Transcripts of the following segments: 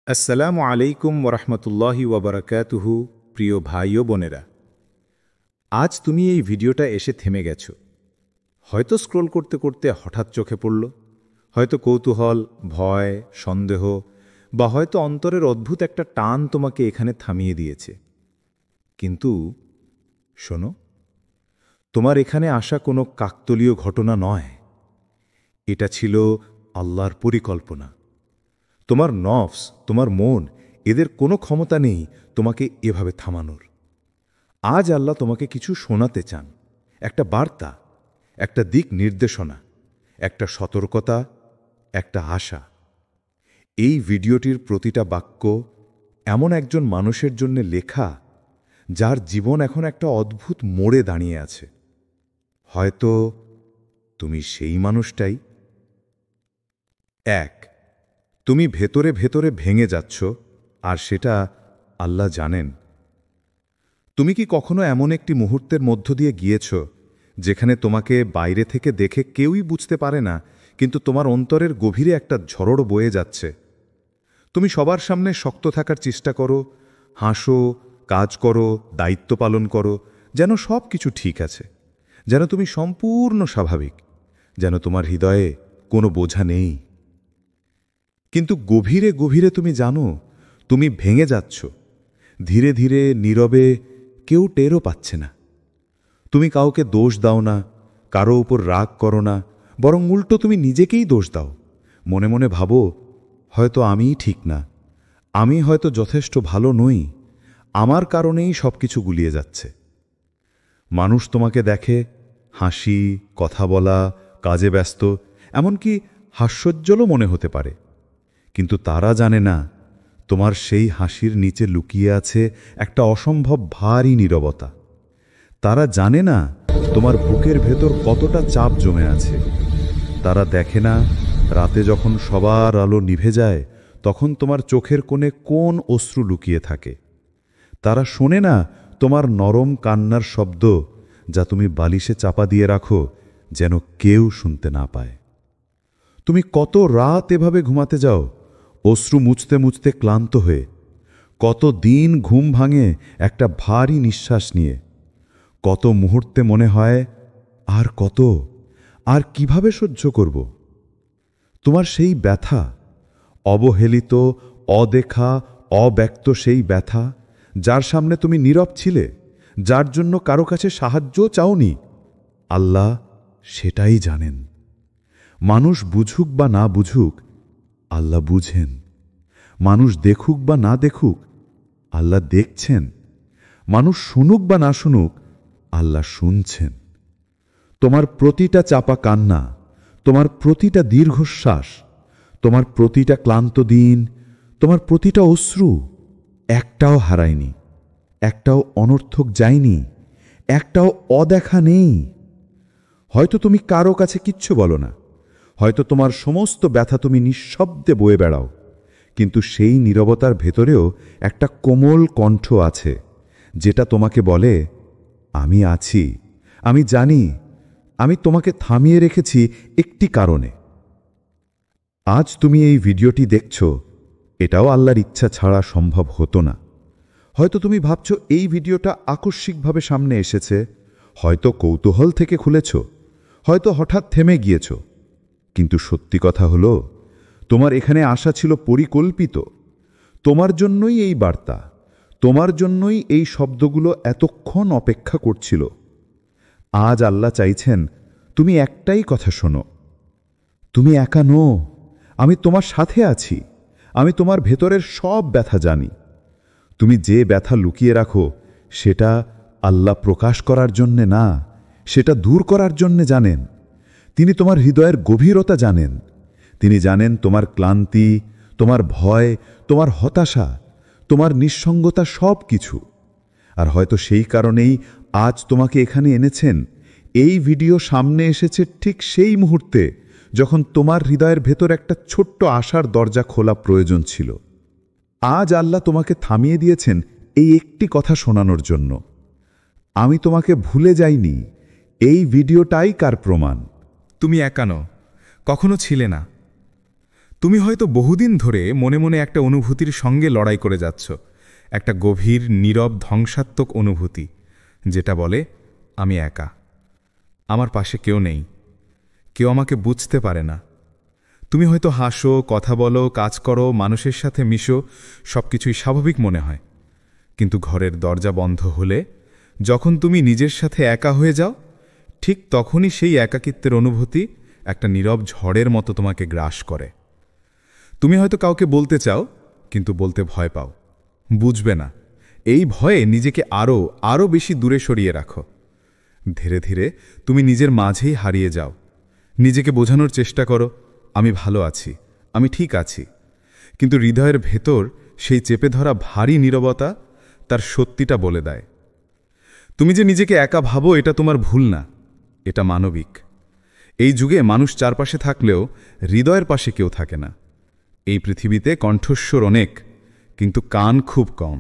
আসসালামু আলাইকুম ওরহমতুল্লাহি ওবরাকাতুহু। প্রিয় ভাই ও বোনেরা, আজ তুমি এই ভিডিওটা এসে থেমে গেছো। হয়তো স্ক্রোল করতে করতে হঠাৎ চোখে পড়ল, হয়তো কৌতূহল, ভয়, সন্দেহ বা হয়তো অন্তরের অদ্ভুত একটা টান তোমাকে এখানে থামিয়ে দিয়েছে। কিন্তু শোনো, তোমার এখানে আসা কোনো কাকতলীয় ঘটনা নয়। এটা ছিল আল্লাহর পরিকল্পনা। তোমার নফস, তোমার মন, এদের কোনো ক্ষমতা নেই তোমাকে এভাবে থামানোর। আজ আল্লাহ তোমাকে কিছু শোনাতে চান, একটা বার্তা, একটা দিক নির্দেশনা, একটা সতর্কতা, একটা আশা। এই ভিডিওটির প্রতিটা বাক্য এমন একজন মানুষের জন্য লেখা, যার জীবন এখন একটা অদ্ভুত মোড়ে দাঁড়িয়ে আছে। হয়তো তুমি সেই মানুষটাই। এক, তুমি ভেতরে ভেতরে ভেঙে যাচ্ছ, আর সেটা আল্লাহ জানেন। তুমি কি কখনো এমন একটি মুহূর্তের মধ্য দিয়ে গিয়েছ, যেখানে তোমাকে বাইরে থেকে দেখে কেউই বুঝতে পারে না, কিন্তু তোমার অন্তরের গভীরে একটা ঝড়ড় বয়ে যাচ্ছে? তুমি সবার সামনে শক্ত থাকার চেষ্টা করো, হাসো, কাজ করো, দায়িত্ব পালন করো, যেন সব কিছু ঠিক আছে, যেন তুমি সম্পূর্ণ স্বাভাবিক, যেন তোমার হৃদয়ে কোনো বোঝা নেই। কিন্তু গভীরে গভীরে তুমি জানো তুমি ভেঙে যাচ্ছ, ধীরে ধীরে, নীরবে, কেউ টেরও পাচ্ছে না। তুমি কাউকে দোষ দাও না, কারো উপর রাগ করো না, বরং উল্টো তুমি নিজেকেই দোষ দাও। মনে মনে ভাবো, হয়তো আমিই ঠিক না, আমি হয়তো যথেষ্ট ভালো নই, আমার কারণেই সব কিছু গুলিয়ে যাচ্ছে। মানুষ তোমাকে দেখে হাসি, কথা বলা, কাজে ব্যস্ত, এমনকি হাস্যোজ্জ্বলও মনে হতে পারে। কিন্তু তারা জানে না, তোমার সেই হাসির নিচে লুকিয়ে আছে একটা অসম্ভব ভারী নীরবতা। তারা জানে না তোমার বুকের ভেতর কতটা চাপ জমে আছে। তারা দেখে না রাতে যখন সবার আলো নিভে যায়, তখন তোমার চোখের কোণে কোন অশ্রু লুকিয়ে থাকে। তারা শোনে না তোমার নরম কান্নার শব্দ, যা তুমি বালিশে চাপা দিয়ে রাখো যেন কেউ শুনতে না পায়। তুমি কত রাত এভাবে ঘুমাতে যাও, অশ্রু মুছতে মুছতে ক্লান্ত হয়ে। কত দিন ঘুম ভাঙে একটা ভারী নিঃশ্বাস নিয়ে। কত মুহূর্তে মনে হয়, আর কত, আর কিভাবে সহ্য করব? তোমার সেই ব্যথা, অবহেলিত, অদেখা, অব্যক্ত সেই ব্যথা, যার সামনে তুমি নীরব ছিলে, যার জন্য কারো কাছে সাহায্য চাওনি, আল্লাহ সেটাই জানেন। মানুষ বুঝুক বা না বুঝুক, আল্লাহ বুঝেন। মানুষ দেখুক বা না দেখুক, আল্লাহ দেখছেন। মানুষ শুনুক বা না শুনুক, আল্লাহ শুনছেন। তোমার প্রতিটা চাপা কান্না, তোমার প্রতিটা দীর্ঘশ্বাস, তোমার প্রতিটা ক্লান্ত দিন, তোমার প্রতিটা অশ্রু একটাও হারায়নি, একটাও অনর্থক যায়নি, একটাও অদেখা নেই। হয়তো তুমি কারো কাছে কিচ্ছু বলো না, হয়তো তোমার সমস্ত ব্যথা তুমি নিঃশব্দে বয়ে বেড়াও, কিন্তু সেই নীরবতার ভেতরেও একটা কোমল কণ্ঠ আছে, যেটা তোমাকে বলে, আমি আছি, আমি জানি, আমি তোমাকে থামিয়ে রেখেছি একটি কারণে। আজ তুমি এই ভিডিওটি দেখছ, এটাও আল্লাহর ইচ্ছা ছাড়া সম্ভব হতো না। হয়তো তুমি ভাবছ এই ভিডিওটা আকস্মিকভাবে সামনে এসেছে, হয়তো কৌতূহল থেকে খুলেছ, হয়তো হঠাৎ থেমে গিয়েছ। কিন্তু সত্যি কথা হলো, তোমার এখানে আসা ছিল পরিকল্পিত। তোমার জন্যই এই বার্তা, তোমার জন্যই এই শব্দগুলো এতক্ষণ অপেক্ষা করছিল। আজ আল্লাহ চাইছেন তুমি একটাই কথা শোনো, তুমি একা নও, আমি তোমার সাথে আছি, আমি তোমার ভেতরের সব ব্যথা জানি। তুমি যে ব্যথা লুকিয়ে রাখো, সেটা আল্লাহ প্রকাশ করার জন্যে না, সেটা দূর করার জন্যে জানেন। তিনি তোমার হৃদয়ের গভীরতা জানেন। তিনি জানেন তোমার ক্লান্তি, তোমার ভয়, তোমার হতাশা, তোমার নিঃসঙ্গতা, সব কিছু। আর হয়তো সেই কারণেই আজ তোমাকে এখানে এনেছেন। এই ভিডিও সামনে এসেছে ঠিক সেই মুহূর্তে, যখন তোমার হৃদয়ের ভেতর একটা ছোট্ট আশার দরজা খোলা প্রয়োজন ছিল। আজ আল্লাহ তোমাকে থামিয়ে দিয়েছেন এই একটি কথা শোনানোর জন্য, আমি তোমাকে ভুলে যাইনি। এই ভিডিওটাই কার প্রমাণ। তুমি একা নও, কখনো ছিলে না। তুমি হয়তো বহুদিন ধরে মনে মনে একটা অনুভূতির সঙ্গে লড়াই করে যাচ্ছ, একটা গভীর নীরব ধ্বংসাত্মক অনুভূতি, যেটা বলে আমি একা, আমার পাশে কেউ নেই, কেউ আমাকে বুঝতে পারে না। তুমি হয়তো হাসো, কথা বলো, কাজ করো, মানুষের সাথে মিশো, সবকিছুই স্বাভাবিক মনে হয়। কিন্তু ঘরের দরজা বন্ধ হলে, যখন তুমি নিজের সাথে একা হয়ে যাও, ঠিক তখনই সেই একাকিত্বের অনুভূতি একটা নীরব ঝড়ের মতো তোমাকে গ্রাস করে। তুমি হয়তো কাউকে বলতে চাও, কিন্তু বলতে ভয় পাও, বুঝবে না। এই ভয়ে নিজেকে আরও বেশি দূরে সরিয়ে রাখো। ধীরে ধীরে তুমি নিজের মাঝেই হারিয়ে যাও। নিজেকে বোঝানোর চেষ্টা করো, আমি ভালো আছি, আমি ঠিক আছি। কিন্তু হৃদয়ের ভেতর সেই চেপে ধরা ভারী নীরবতা তার সত্যিটা বলে দেয়। তুমি যে নিজেকে একা ভাবো, এটা তোমার ভুল না, এটা মানবিক। এই যুগে মানুষ চারপাশে থাকলেও হৃদয়ের পাশে কেউ থাকে না। এই পৃথিবীতে কণ্ঠস্বর অনেক, কিন্তু কান খুব কম।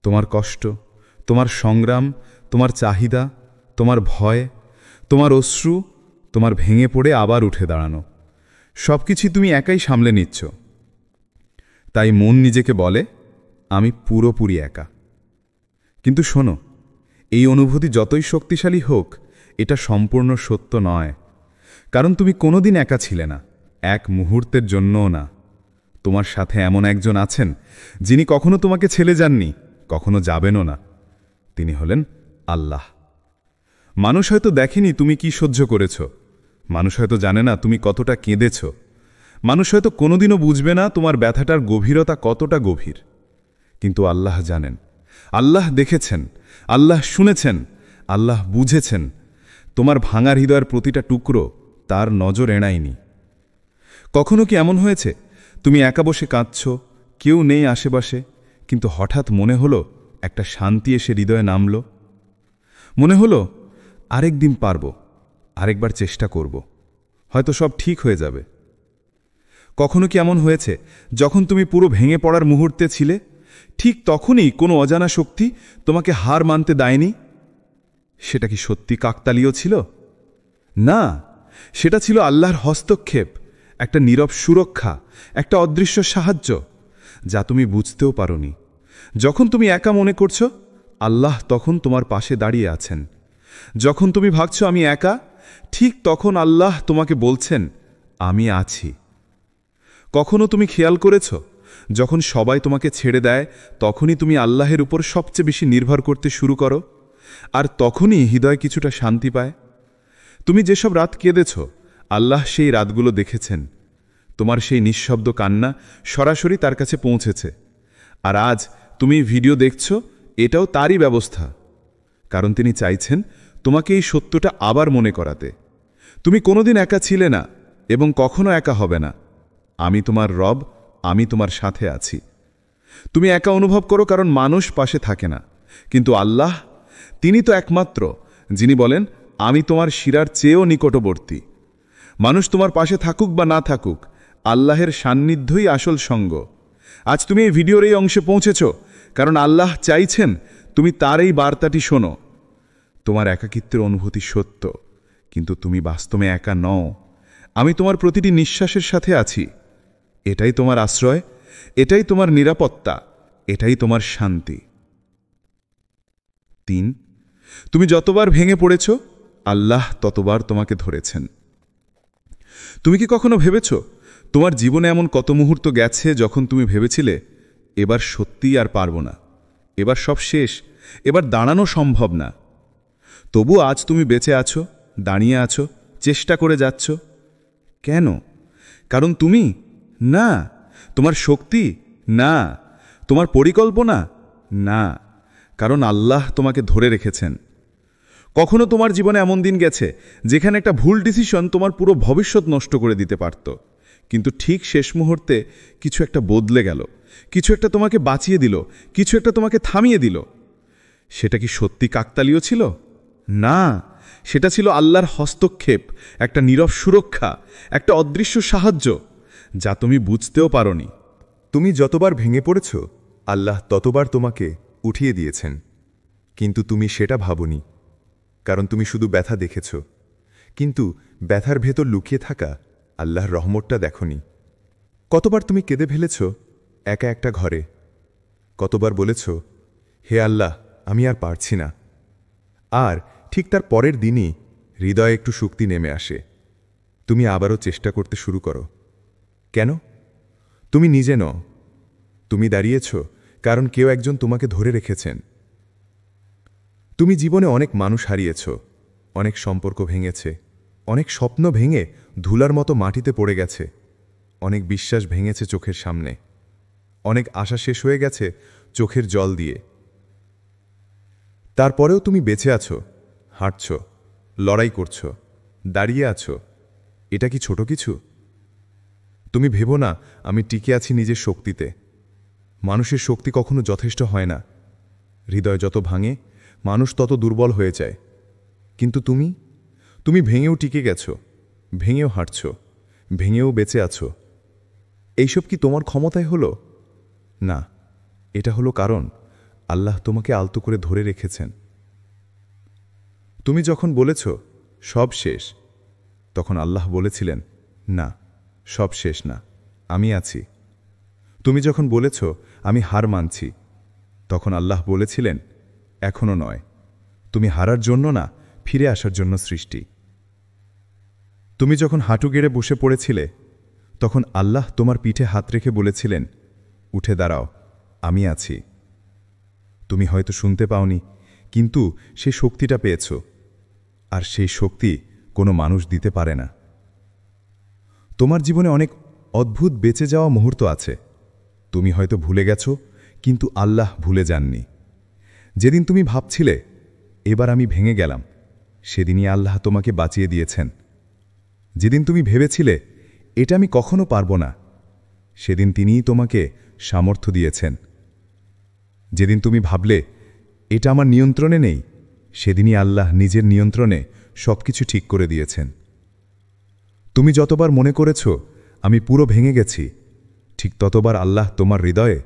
তোমার কষ্ট, তোমার সংগ্রাম, তোমার চাহিদা, তোমার ভয়, তোমার অশ্রু, তোমার ভেঙে পড়ে আবার উঠে দাঁড়ানো, সবকিছুই তুমি একাই সামলে নিচ্ছ। তাই মন নিজেকে বলে, আমি পুরোপুরি একা। কিন্তু শোনো, এই অনুভূতি যতই শক্তিশালী হোক, এটা সম্পূর্ণ সত্য নয়। কারণ তুমি কোনোদিন একা ছিলে না, এক মুহূর্তের জন্যও না। তোমার সাথে এমন একজন আছেন, যিনি কখনো তোমাকে ছেড়ে যাননি, কখনো যাবেনও না। তিনি হলেন আল্লাহ। মানুষ হয়তো দেখেনি তুমি কি সহ্য করেছ, মানুষ হয়তো জানে না তুমি কতটা কেঁদেছ, মানুষ হয়তো কোনোদিনও বুঝবে না তোমার ব্যথাটার গভীরতা কতটা গভীর। কিন্তু আল্লাহ জানেন, আল্লাহ দেখেছেন, আল্লাহ শুনেছেন, আল্লাহ বুঝেছেন। তোমার ভাঙা হৃদয়ের প্রতিটা টুকরো তার নজর এড়ায়নি। কখনো কি এমন হয়েছে তুমি একা বসে কাঁদছ, কেউ নেই আশেপাশে, কিন্তু হঠাৎ মনে হলো একটা শান্তি এসে হৃদয়ে নামল? মনে হলো আরেকদিন পারব, আরেকবার চেষ্টা করব, হয়তো সব ঠিক হয়ে যাবে। কখনো কি এমন হয়েছে যখন তুমি পুরো ভেঙে পড়ার মুহূর্তে ছিলে, ঠিক তখনই কোনো অজানা শক্তি তোমাকে হার মানতে দেয়নি? সেটা কি সত্যি কাকতালীয় ছিল? না, সেটা ছিল আল্লাহর হস্তক্ষেপ, একটা নীরব সুরক্ষা, একটা অদৃশ্য সাহায্য, যা তুমি বুঝতেও পারোনি। যখন তুমি একা মনে করছো, আল্লাহ তখন তোমার পাশে দাঁড়িয়ে আছেন। যখন তুমি ভাবছো আমি একা, ঠিক তখন আল্লাহ তোমাকে বলছেন আমি আছি। কখনো তুমি খেয়াল করেছ, যখন সবাই তোমাকে ছেড়ে দেয়, তখনই তুমি আল্লাহের উপর সবচেয়ে বেশি নির্ভর করতে শুরু করো, আর তখনই হৃদয় কিছুটা শান্তি পায়। তুমি যেসব রাত কেঁদেছ, আল্লাহ সেই রাতগুলো দেখেছেন। তোমার সেই নিঃশব্দ কান্না সরাসরি তার কাছে পৌঁছেছে। আর আজ তুমি ভিডিও দেখছ, এটাও তারই ব্যবস্থা। কারণ তিনি চাইছেন তোমাকে এই সত্যটা আবার মনে করাতে। তুমি কোনোদিন একা ছিলে না এবং কখনো একা হবে না। আমি তোমার রব, আমি তোমার সাথে আছি। তুমি একা অনুভব করো কারণ মানুষ পাশে থাকে না, কিন্তু আল্লাহ, তিনি তো একমাত্র যিনি বলেন আমি তোমার শিরার চেয়েও নিকটবর্তী। মানুষ তোমার পাশে থাকুক বা না থাকুক, আল্লাহের সান্নিধ্যই আসল সঙ্গ। আজ তুমি এই ভিডিওর এই অংশে পৌঁছেছ কারণ আল্লাহ চাইছেন তুমি তার এই বার্তাটি শোনো। তোমার একাকিত্বের অনুভূতি সত্য, কিন্তু তুমি বাস্তবে একা নও। আমি তোমার প্রতিটি নিঃশ্বাসের সাথে আছি। এটাই তোমার আশ্রয়, এটাই তোমার নিরাপত্তা, এটাই তোমার শান্তি। ৩. তুমি যতবার ভেঙে পড়েছ, আল্লাহ ততবার তোমাকে ধরেছেন। তুমি কি কখনো ভেবেছ তোমার জীবনে এমন কত মুহূর্ত গেছে যখন তুমি ভেবেছিলে এবার সত্যিই আর পারব না, এবার সব শেষ, এবার দাঁড়ানো সম্ভব না? তবু আজ তুমি বেঁচে আছো, দাঁড়িয়ে আছো, চেষ্টা করে যাচ্ছ। কেন? কারণ তুমি না, তোমার শক্তি না, তোমার পরিকল্পনা না, কারণ আল্লাহ তোমাকে ধরে রেখেছেন। কখনো তোমার জীবনে এমন দিন গেছে যেখানে একটা ভুল ডিসিশন তোমার পুরো ভবিষ্যৎ নষ্ট করে দিতে পারত, কিন্তু ঠিক শেষ মুহূর্তে কিছু একটা বদলে গেল, কিছু একটা তোমাকে বাঁচিয়ে দিল, কিছু একটা তোমাকে থামিয়ে দিল। সেটা কি সত্যি কাকতালীয় ছিল? না, সেটা ছিল আল্লাহর হস্তক্ষেপ, একটা নীরব সুরক্ষা, একটা অদৃশ্য সাহায্য, যা তুমি বুঝতেও পারোনি। তুমি যতবার ভেঙে পড়েছ, আল্লাহ ততবার তোমাকে উঠিয়ে দিয়েছেন, কিন্তু তুমি সেটা ভাবনি, কারণ তুমি শুধু ব্যথা দেখেছ, কিন্তু ব্যথার ভেতর লুকিয়ে থাকা আল্লাহর রহমতটা দেখনি। কতবার তুমি কেঁদে ফেলেছ একা একটা ঘরে? কতবার বলেছ, হে আল্লাহ, আমি আর পারছি না। আর ঠিক তার পরের দিনই হৃদয়ে একটু শক্তি নেমে আসে, তুমি আবারও চেষ্টা করতে শুরু করো। কেন? তুমি নিজে নও, তুমি দাঁড়িয়েছ কারণ কেউ একজন তোমাকে ধরে রেখেছেন। তুমি জীবনে অনেক মানুষ হারিয়েছ, অনেক সম্পর্ক ভেঙেছে, অনেক স্বপ্ন ভেঙে ধুলার মতো মাটিতে পড়ে গেছে, অনেক বিশ্বাস ভেঙেছে চোখের সামনে, অনেক আশা শেষ হয়ে গেছে চোখের জল দিয়ে। তারপরেও তুমি বেঁচে আছো, হাঁটছ, লড়াই করছ, দাঁড়িয়ে আছো। এটা কি ছোট কিছু? তুমি ভেবো না আমি টিকে আছি নিজের শক্তিতে। মানুষের শক্তি কখনো যথেষ্ট হয় না। হৃদয় যত ভাঙে মানুষ তত দুর্বল হয়ে যায়। কিন্তু তুমি ভেঙেও টিকে গেছো, ভেঙেও হাঁটছ, ভেঙেও বেঁচে আছো। এইসব কি তোমার ক্ষমতায় হলো? না, এটা হলো কারণ আল্লাহ তোমাকে আলতো করে ধরে রেখেছেন। তুমি যখন বলেছ সব শেষ, তখন আল্লাহ বলেছিলেন, না, সব শেষ না, আমি আছি। তুমি যখন বলেছ আমি হার মানছি, তখন আল্লাহ বলেছিলেন, এখনো নয়, তুমি হারার জন্য না, ফিরে আসার জন্য সৃষ্টি। তুমি যখন হাঁটু গেড়ে বসে পড়েছিলে, তখন আল্লাহ তোমার পিঠে হাত রেখে বলেছিলেন, উঠে দাঁড়াও, আমি আছি। তুমি হয়তো শুনতে পাওনি, কিন্তু সেই শক্তিটা পেয়েছ, আর সেই শক্তি কোনো মানুষ দিতে পারে না। তোমার জীবনে অনেক অদ্ভুত বেঁচে যাওয়া মুহূর্ত আছে। তুমি হয়তো ভুলে গেছো, কিন্তু আল্লাহ ভুলে যাননি। যেদিন তুমি ভাবছিলে এবার আমি ভেঙে গেলাম, সেদিনই আল্লাহ তোমাকে বাঁচিয়ে দিয়েছেন। যেদিন তুমি ভেবেছিলে এটা আমি কখনো পারব না, সেদিন তিনিই তোমাকে সামর্থ্য দিয়েছেন। যেদিন তুমি ভাবলে এটা আমার নিয়ন্ত্রণে নেই, সেদিনই আল্লাহ নিজের নিয়ন্ত্রণে সবকিছু ঠিক করে দিয়েছেন। তুমি যতবার মনে করেছ আমি পুরো ভেঙে গেছি, ঠিক ততবার আল্লাহ তোমার হৃদয়ে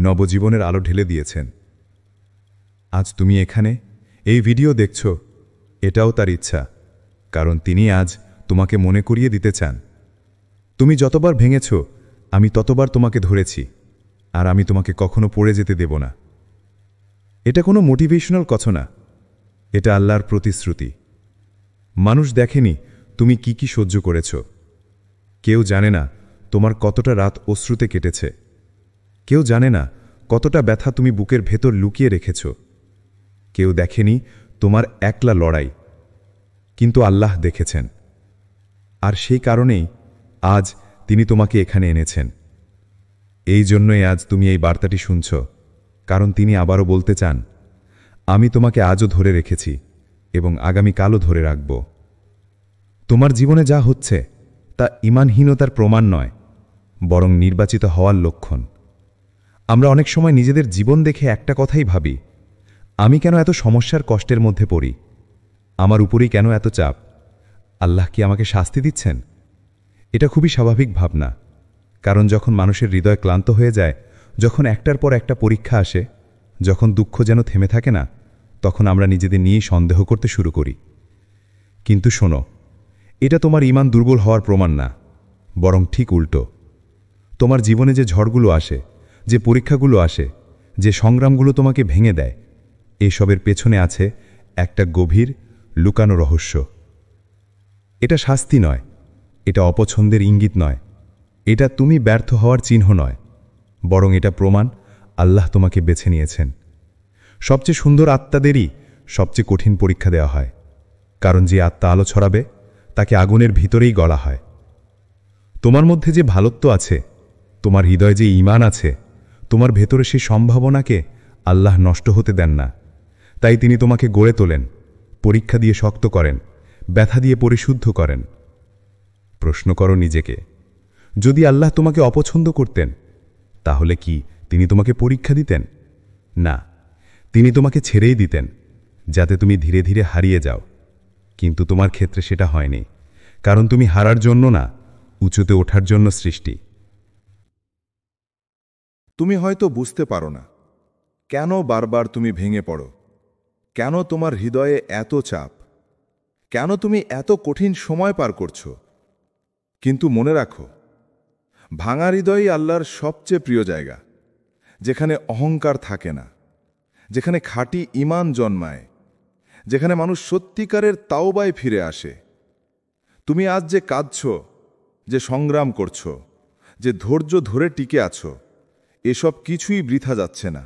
নবজীবনের আলো ঢেলে দিয়েছেন। আজ তুমি এখানে এই ভিডিও দেখছ, এটাও তার ইচ্ছা, কারণ তিনি আজ তোমাকে মনে করিয়ে দিতে চান, তুমি যতবার ভেঙেছ আমি ততবার তোমাকে ধরেছি, আর আমি তোমাকে কখনো পড়ে যেতে দেব না। এটা কোনো মোটিভেশনাল কথা না, এটা আল্লাহর প্রতিশ্রুতি। মানুষ দেখেনি তুমি কি কি সহ্য করেছ, কেউ জানে না তোমার কতটা রাত অশ্রুতে কেটেছে, কেউ জানে না কতটা ব্যথা তুমি বুকের ভেতর লুকিয়ে রেখেছ, কেউ দেখেনি তোমার একলা লড়াই, কিন্তু আল্লাহ দেখেছেন। আর সেই কারণেই আজ তিনি তোমাকে এখানে এনেছেন। এই জন্যই আজ তুমি এই বার্তাটি শুনছ, কারণ তিনি আবারও বলতে চান, আমি তোমাকে আজও ধরে রেখেছি এবং আগামীকালও ধরে রাখব। তোমার জীবনে যা হচ্ছে তা ঈমানহীনতার প্রমাণ নয়, বরং নির্বাচিত হওয়ার লক্ষণ। আমরা অনেক সময় নিজেদের জীবন দেখে একটা কথাই ভাবি, আমি কেন এত সমস্যার কষ্টের মধ্যে পড়ি, আমার উপরেই কেন এত চাপ, আল্লাহ কি আমাকে শাস্তি দিচ্ছেন? এটা খুবই স্বাভাবিক ভাবনা, কারণ যখন মানুষের হৃদয় ক্লান্ত হয়ে যায়, যখন একটার পর একটা পরীক্ষা আসে, যখন দুঃখ যেন থেমে থাকে না, তখন আমরা নিজেদের নিয়েই সন্দেহ করতে শুরু করি। কিন্তু শোনো, এটা তোমার ঈমান দুর্বল হওয়ার প্রমাণ না, বরং ঠিক উল্টো। তোমার জীবনে যে ঝড়গুলো আসে, যে পরীক্ষাগুলো আসে, যে সংগ্রামগুলো তোমাকে ভেঙে দেয়, এসবের পেছনে আছে একটা গভীর লুকানো রহস্য। এটা শাস্তি নয়, এটা অপছন্দের ইঙ্গিত নয়, এটা তুমি ব্যর্থ হওয়ার চিহ্ন নয়, বরং এটা প্রমাণ আল্লাহ তোমাকে বেছে নিয়েছেন। সবচেয়ে সুন্দর আত্মাদেরই সবচেয়ে কঠিন পরীক্ষা দেওয়া হয়, কারণ যে আত্মা আলো ছড়াবে তাকে আগুনের ভিতরেই গলা হয়। তোমার মধ্যে যে ভালোত্ব আছে, তোমার হৃদয়ে যে ঈমান আছে, তোমার ভেতরে সেই সম্ভাবনাকে আল্লাহ নষ্ট হতে দেন না। তাই তিনি তোমাকে গড়ে তোলেন, পরীক্ষা দিয়ে শক্ত করেন, ব্যথা দিয়ে পরিশুদ্ধ করেন। প্রশ্ন করো নিজেকে, যদি আল্লাহ তোমাকে অপছন্দ করতেন, তাহলে কি তিনি তোমাকে পরীক্ষা দিতেন? না, তিনি তোমাকে ছেড়েই দিতেন, যাতে তুমি ধীরে ধীরে হারিয়ে যাও। কিন্তু তোমার ক্ষেত্রে সেটা হয়নি, কারণ তুমি হারার জন্য না, উঁচুতে ওঠার জন্য সৃষ্টি। তুমি হয়তো বুঝতে পারো না কেন বারবার তুমি ভেঙে পড়ো, কেন তোমার হৃদয়ে এত চাপ, কেন তুমি এত কঠিন সময় পার করছো। কিন্তু মনে রাখো, ভাঙা হৃদয়ই আল্লাহর সবচেয়ে প্রিয় জায়গা, যেখানে অহংকার থাকে না, যেখানে খাঁটি ঈমান জন্মায়, যেখানে মানুষ সত্যিকারের তাওবায় ফিরে আসে। তুমি আজ যে কাঁদছ, যে সংগ্রাম করছ, যে ধৈর্য ধরে টিকে আছো, এসব কিছুই বৃথা যাচ্ছে না।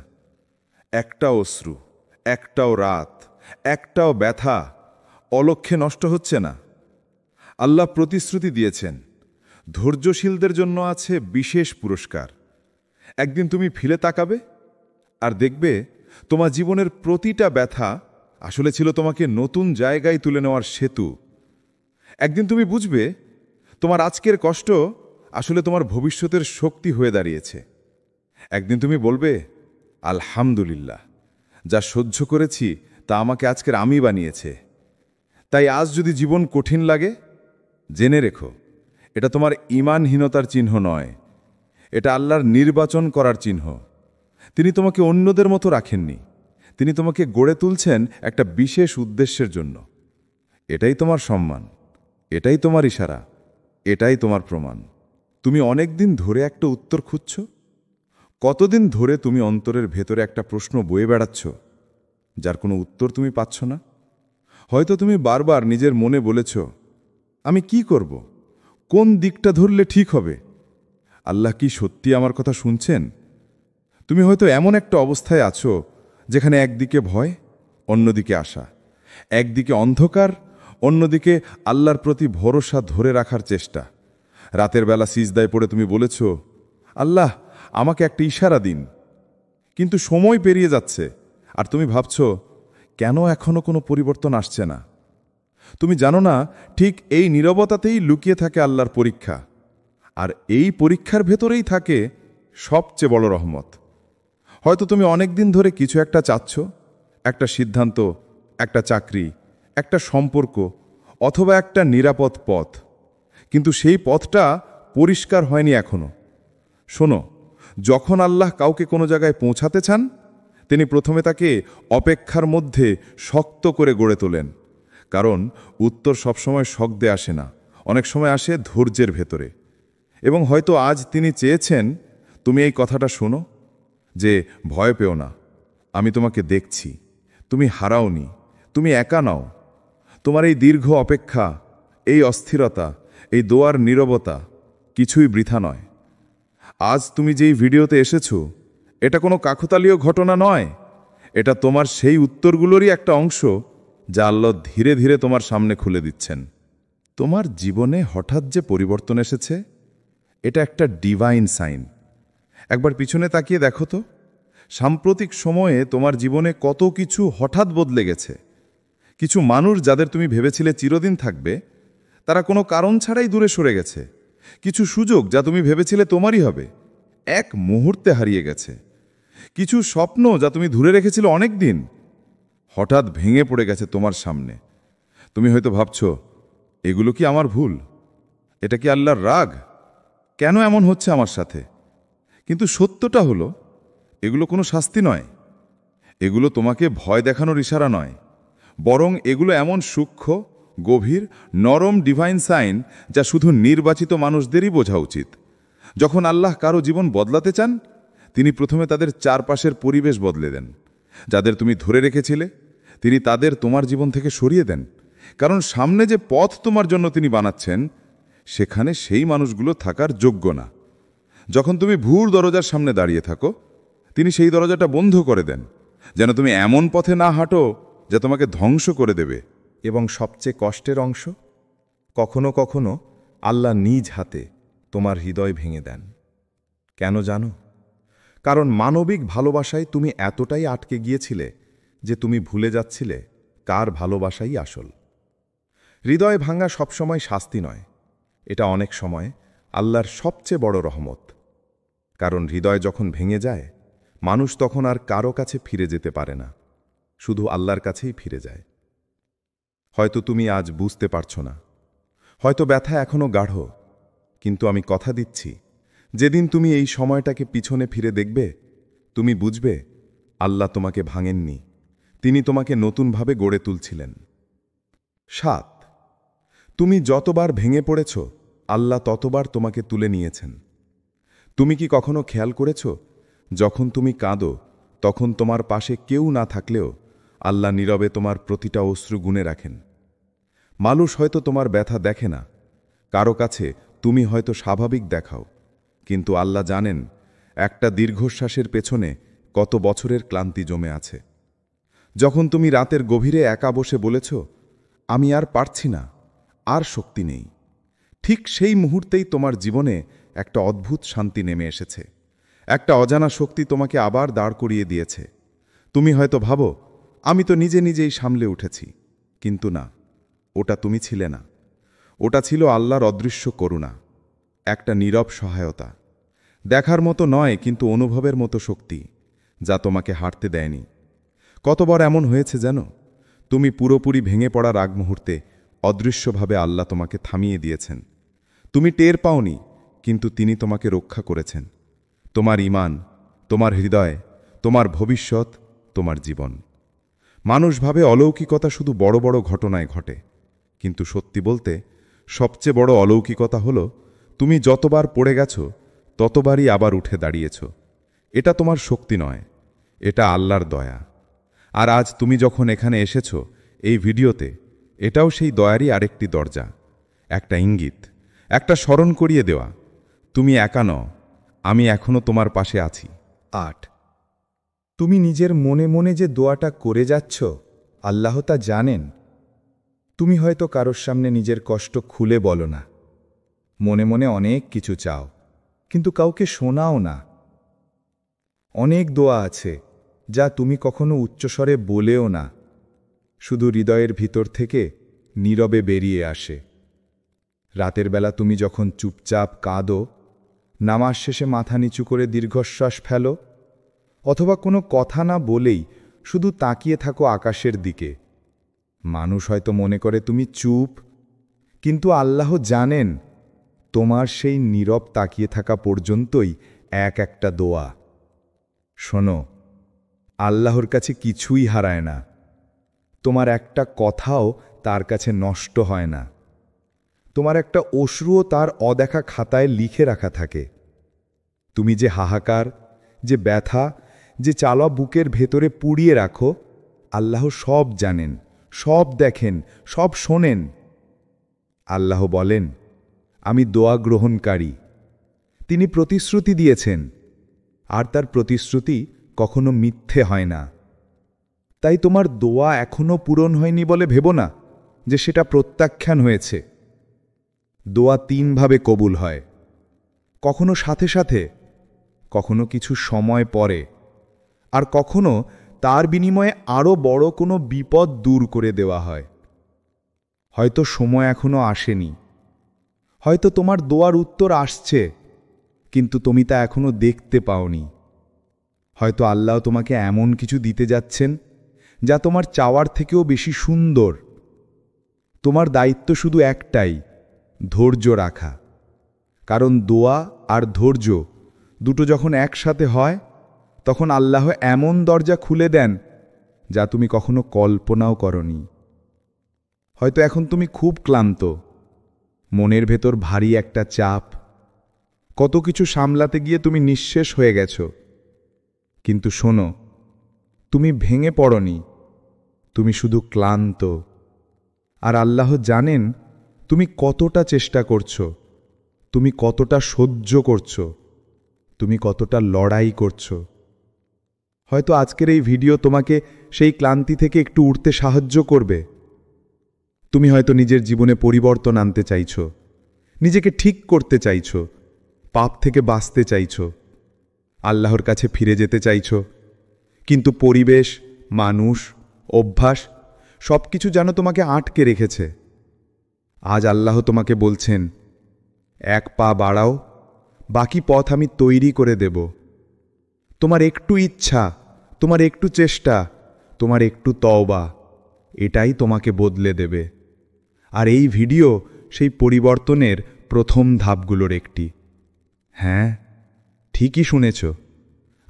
একটাও অশ্রু, একটাও রাত, একটাও ব্যথা অলক্ষ্যে নষ্ট হচ্ছে না। আল্লাহ প্রতিশ্রুতি দিয়েছেন, ধৈর্যশীলদের জন্য আছে বিশেষ পুরস্কার। একদিন তুমি ফিরে তাকাবে আর দেখবে তোমার জীবনের প্রতিটা ব্যথা আসলে ছিল তোমাকে নতুন জায়গায় তুলে নেওয়ার সেতু। একদিন তুমি বুঝবে তোমার আজকের কষ্ট আসলে তোমার ভবিষ্যতের শক্তি হয়ে দাঁড়িয়েছে। একদিন তুমি বলবে, আলহামদুলিল্লাহ, যা সহ্য করেছি তা আমাকে আজকের আমি বানিয়েছে। তাই আজ যদি জীবন কঠিন লাগে, জেনে রেখো, এটা তোমার ঈমানহীনতার চিহ্ন নয়, এটা আল্লাহর নির্বাচন করার চিহ্ন। তিনি তোমাকে অন্যদের মতো রাখেননি, তিনি তোমাকে গড়ে তুলছেন একটা বিশেষ উদ্দেশ্যের জন্য। এটাই তোমার সম্মান, এটাই তোমার ইশারা, এটাই তোমার প্রমাণ। তুমি অনেক দিন ধরে একটা উত্তর খুঁজছ। কতদিন ধরে তুমি অন্তরের ভেতরে একটা প্রশ্ন বয়ে বেড়াচ্ছ, যার কোনো উত্তর তুমি পাচ্ছ না? হয়তো তুমি বারবার নিজের মনে বলেছ, আমি কি করব? কোন দিকটা ধরলে ঠিক হবে? আল্লাহ কি সত্যি আমার কথা শুনছেন? তুমি হয়তো এমন একটা অবস্থায় আছো যেখানে একদিকে ভয়, অন্যদিকে আশা, একদিকে অন্ধকার, অন্যদিকে আল্লাহর প্রতি ভরসা ধরে রাখার চেষ্টা। রাতের বেলা সিজদায় পড়ে তুমি বলেছ, আল্লাহ, আমাকে একটা ইশারা দিন। কিন্তু সময় পেরিয়ে যাচ্ছে আর তুমি ভাবছ, কেন এখনো কোনো পরিবর্তন আসছে না? তুমি জানো না, ঠিক এই নীরবতাতেই লুকিয়ে থাকে আল্লাহর পরীক্ষা। আর এই পরীক্ষার ভেতরেই থাকে সবচেয়ে বড় রহমত। হয়তো তুমি অনেক দিন ধরে কিছু একটা চাচ্ছ, একটা সিদ্ধান্ত, একটা চাকরি, একটা সম্পর্ক, অথবা একটা নিরাপদ পথ, কিন্তু সেই পথটা পরিষ্কার হয়নি এখনো। শোনো, যখন আল্লাহ কাউকে কোনো জায়গায় পৌঁছাতে চান, তিনি প্রথমে তাকে অপেক্ষার মধ্যে শক্ত করে গড়ে তোলেন। কারণ উত্তর সবসময় শব্দে আসে না, অনেক সময় আসে ধৈর্যের ভেতরে। এবং হয়তো আজ তিনি চেয়েছেন তুমি এই কথাটা শোনো, যে ভয় পেও না, আমি তোমাকে দেখছি, তুমি হারাওনি, তুমি একা নাও। তোমার এই দীর্ঘ অপেক্ষা, এই অস্থিরতা, এই দোয়ার নীরবতা কিছুই বৃথা নয়। আজ তুমি যেই ভিডিওতে এসেছো, এটা কোনো কাকতালীয় ঘটনা নয়, এটা তোমার সেই উত্তরগুলোরই একটা অংশ যা আল্লাহ ধীরে ধীরে তোমার সামনে খুলে দিচ্ছেন। তোমার জীবনে হঠাৎ যে পরিবর্তন এসেছে, এটা একটা ডিভাইন সাইন। একবার পিছনে তাকিয়ে দেখো তো, সাম্প্রতিক সময়ে তোমার জীবনে কত কিছু হঠাৎ বদলে গেছে। কিছু মানুষ যাদের তুমি ভেবেছিলে চিরদিন থাকবে, তারা কোনো কারণ ছাড়াই দূরে সরে গেছে। কিছু সুযোগ যা তুমি ভেবেছিলে তোমারই হবে, এক মুহূর্তে হারিয়ে গেছে। কিছু স্বপ্ন যা তুমি ধরে রেখেছিলে অনেক দিন, হঠাৎ ভেঙে পড়ে গেছে তোমার সামনে। তুমি হয়তো ভাবছ, এগুলো কি আমার ভুল? এটা কি আল্লাহর রাগ? কেন এমন হচ্ছে আমার সাথে? কিন্তু সত্যটা হলো, এগুলো কোনো শাস্তি নয়, এগুলো তোমাকে ভয় দেখানোর ইশারা নয়, বরং এগুলো এমন সূক্ষ্ম, গভীর, নরম ডিভাইন সাইন যা শুধু নির্বাচিত মানুষদেরই বোঝা উচিত। যখন আল্লাহ কারো জীবন বদলাতে চান, তিনি প্রথমে তাদের চারপাশের পরিবেশ বদলে দেন। যাদের তুমি ধরে রেখেছিলে, তিনি তাদের তোমার জীবন থেকে সরিয়ে দেন। কারণ সামনে যে পথ তোমার জন্য তিনি বানাচ্ছেন, সেখানে সেই মানুষগুলো থাকার যোগ্য না। যখন তুমি ভুল দরজার সামনে দাঁড়িয়ে থাকো, তিনি সেই দরজাটা বন্ধ করে দেন, যেন তুমি এমন পথে না হাঁটো যা তোমাকে ধ্বংস করে দেবে। এবং সবচেয়ে কষ্টের অংশ, কখনো কখনো আল্লাহ নিজ হাতে তোমার হৃদয় ভেঙে দেন। কেন জানো? কারণ মানবিক ভালোবাসায় তুমি এতটাই আটকে গিয়েছিলে যে তুমি ভুলে যাচ্ছিলে কার ভালোবাসাই আসল। হৃদয় ভাঙা সবসময় শাস্তি নয়, এটা অনেক সময় আল্লাহর সবচেয়ে বড় রহমত। কারণ হৃদয় যখন ভেঙে যায়, মানুষ তখন আর কারো কাছে ফিরে যেতে পারে না, শুধু আল্লাহর কাছেই ফিরে যায়। হয়তো তুমি আজ বুঝতে পারছো না, হয়তো ব্যথা এখনো গাঢ়, কিন্তু আমি কথা দিচ্ছি, যেদিন তুমি এই সময়টাকে পিছনে ফিরে দেখবে, তুমি বুঝবে আল্লাহ তোমাকে ভাঙেননি, তিনি তোমাকে নতুনভাবে গড়ে তুলছিলেন। 7, তুমি যতবার ভেঙে পড়েছ, আল্লাহ ততবার তোমাকে তুলে নিয়েছেন। তুমি কি কখনো খেয়াল করেছ, যখন তুমি কাঁদো তখন তোমার পাশে কেউ না থাকলেও আল্লাহ নীরবে তোমার প্রতিটা অশ্রু গুণে রাখেন। মানুষ হয়তো তোমার ব্যথা দেখে না, কারো কাছে তুমি হয়তো স্বাভাবিক দেখাও, কিন্তু আল্লাহ জানেন একটা দীর্ঘশ্বাসের পেছনে কত বছরের ক্লান্তি জমে আছে। যখন তুমি রাতের গভীরে একা বসে বলেছ, আমি আর পারছি না, আর শক্তি নেই, ঠিক সেই মুহূর্তেই তোমার জীবনে একটা অদ্ভুত শান্তি নেমে এসেছে। একটা অজানা শক্তি তোমাকে আবার দাঁড় করিয়ে দিয়েছে। তুমি হয়তো ভাবো, আমি তো নিজে নিজেই সামলে উঠেছি, কিন্তু না, ওটা তুমি ছিলে না। ওটা ছিল আল্লাহর অদৃশ্য করুণা, একটা নীরব সহায়তা, দেখার মতো নয় কিন্তু অনুভবের মতো শক্তি, যা তোমাকে হারতে দেয়নি। কতবার এমন হয়েছে জানো, তুমি পুরোপুরি ভেঙে পড়ার আগ মুহূর্তে অদৃশ্যভাবে আল্লাহ তোমাকে থামিয়ে দিয়েছেন। তুমি টের পাওনি, কিন্তু তিনি তোমাকে রক্ষা করেছেন। তোমার ঈমান, তোমার হৃদয়, তোমার ভবিষ্যৎ, তোমার জীবন। মানুষ ভাবে অলৌকিকতা শুধু বড় বড় ঘটনায় ঘটে, কিন্তু সত্যি বলতে সবচেয়ে বড় অলৌকিকতা হলো তুমি যতবার পড়ে গেছো ততবারই আবার উঠে দাঁড়িয়েছ। এটা তোমার শক্তি নয়, এটা আল্লাহর দয়া। আর আজ তুমি যখন এখানে এসেছো এই ভিডিওতে, এটাও সেই দয়ারই আরেকটি দরজা, একটা ইঙ্গিত, একটা স্মরণ করিয়ে দেওয়া, তুমি একা নও, আমি এখনো তোমার পাশে আছি। ৮ তুমি নিজের মনে মনে যে দোয়াটা করে যাচ্ছ, আল্লাহ তা জানেন। তুমি হয়তো কারোর সামনে নিজের কষ্ট খুলে বলো না, মনে মনে অনেক কিছু চাও, কিন্তু কাউকে শোনাও না। অনেক দোয়া আছে যা তুমি কখনো উচ্চস্বরে বলেও না, শুধু হৃদয়ের ভিতর থেকে নীরবে বেরিয়ে আসে। রাতের বেলা তুমি যখন চুপচাপ কাঁদো, নামাজ শেষে মাথা নিচু করে দীর্ঘশ্বাস ফেলো, অথবা কোনো কথা না বলেই শুধু তাকিয়ে থাকো আকাশের দিকে, মানুষ হয়তো মনে করে তুমি চুপ, কিন্তু আল্লাহ জানেন তোমার সেই নীরব তাকিয়ে থাকা পর্যন্তই এক একটা দোয়া। শোনো, আল্লাহর কাছে কিছুই হারায় না, তোমার একটা কথাও তার কাছে নষ্ট হয় না, তোমার একটা অশ্রুও তার অদেখা খাতায় লিখে রাখা থাকে। তুমি যে হাহাকার, যে ব্যথা, যে চালা বুকের ভেতরে পুড়িয়ে রাখো, আল্লাহ সব জানেন, সব দেখেন, সব শোনেন। আল্লাহ বলেন, আমি দোয়া গ্রহণকারী। তিনি প্রতিশ্রুতি দিয়েছেন, আর তার প্রতিশ্রুতি কখনো মিথ্যে হয় না। তাই তোমার দোয়া এখনো পূরণ হয়নি বলে ভেবো না যে সেটা প্রত্যাখ্যান হয়েছে। দোয়া তিনভাবে কবুল হয়, কখনো সাথে সাথে, কখনো কিছু সময় পরে, আর কখনো তার বিনিময়ে আরও বড় কোনো বিপদ দূর করে দেওয়া হয়। হয়তো সময় এখনো আসেনি, হয়তো তোমার দোয়ার উত্তর আসছে, কিন্তু তুমি তা এখনো দেখতে পাওনি। হয়তো আল্লাহ তোমাকে এমন কিছু দিতে যাচ্ছেন যা তোমার চাওয়ার থেকেও বেশি সুন্দর। তোমার দায়িত্ব শুধু একটাই, ধৈর্য রাখা। কারণ দোয়া আর ধৈর্য দুটো যখন একসাথে হয়, তখন আল্লাহ এমন দরজা খুলে দেন যা তুমি কখনো কল্পনাও করনি। হয়তো এখন তুমি খুব ক্লান্ত, মনের ভেতর ভারী একটা চাপ, কত কিছু সামলাতে গিয়ে তুমি নিঃশেষ হয়ে গেছো। কিন্তু শোনো, তুমি ভেঙে পড়নি, তুমি শুধু ক্লান্ত। আর আল্লাহ জানেন তুমি কতটা চেষ্টা করছো, তুমি কতটা সহ্য করছো, তুমি কতটা লড়াই করছো। হয়তো আজকের এই ভিডিও তোমাকে সেই ক্লান্তি থেকে একটু উঠতে সাহায্য করবে। তুমি হয়তো নিজের জীবনে পরিবর্তন আনতে চাইছো, নিজেকে ঠিক করতে চাইছো, পাপ থেকে বাঁচতে চাইছো, আল্লাহর কাছে ফিরে যেতে চাইছো, কিন্তু পরিবেশ, মানুষ, অভ্যাস সবকিছু যেন তোমাকে আটকে রেখেছে। আজ আল্লাহ তোমাকে বলছেন, এক পা বাড়াও, বাকি পথ আমি তৈরি করে দেব। তোমার একটু ইচ্ছা, তোমার একটু চেষ্টা, তোমার একটু তওবা, এটাই তোমাকে বদলে দেবে। আর এই ভিডিও সেই পরিবর্তনের প্রথম ধাপগুলোর একটি। হ্যাঁ, ঠিকই শুনেছ,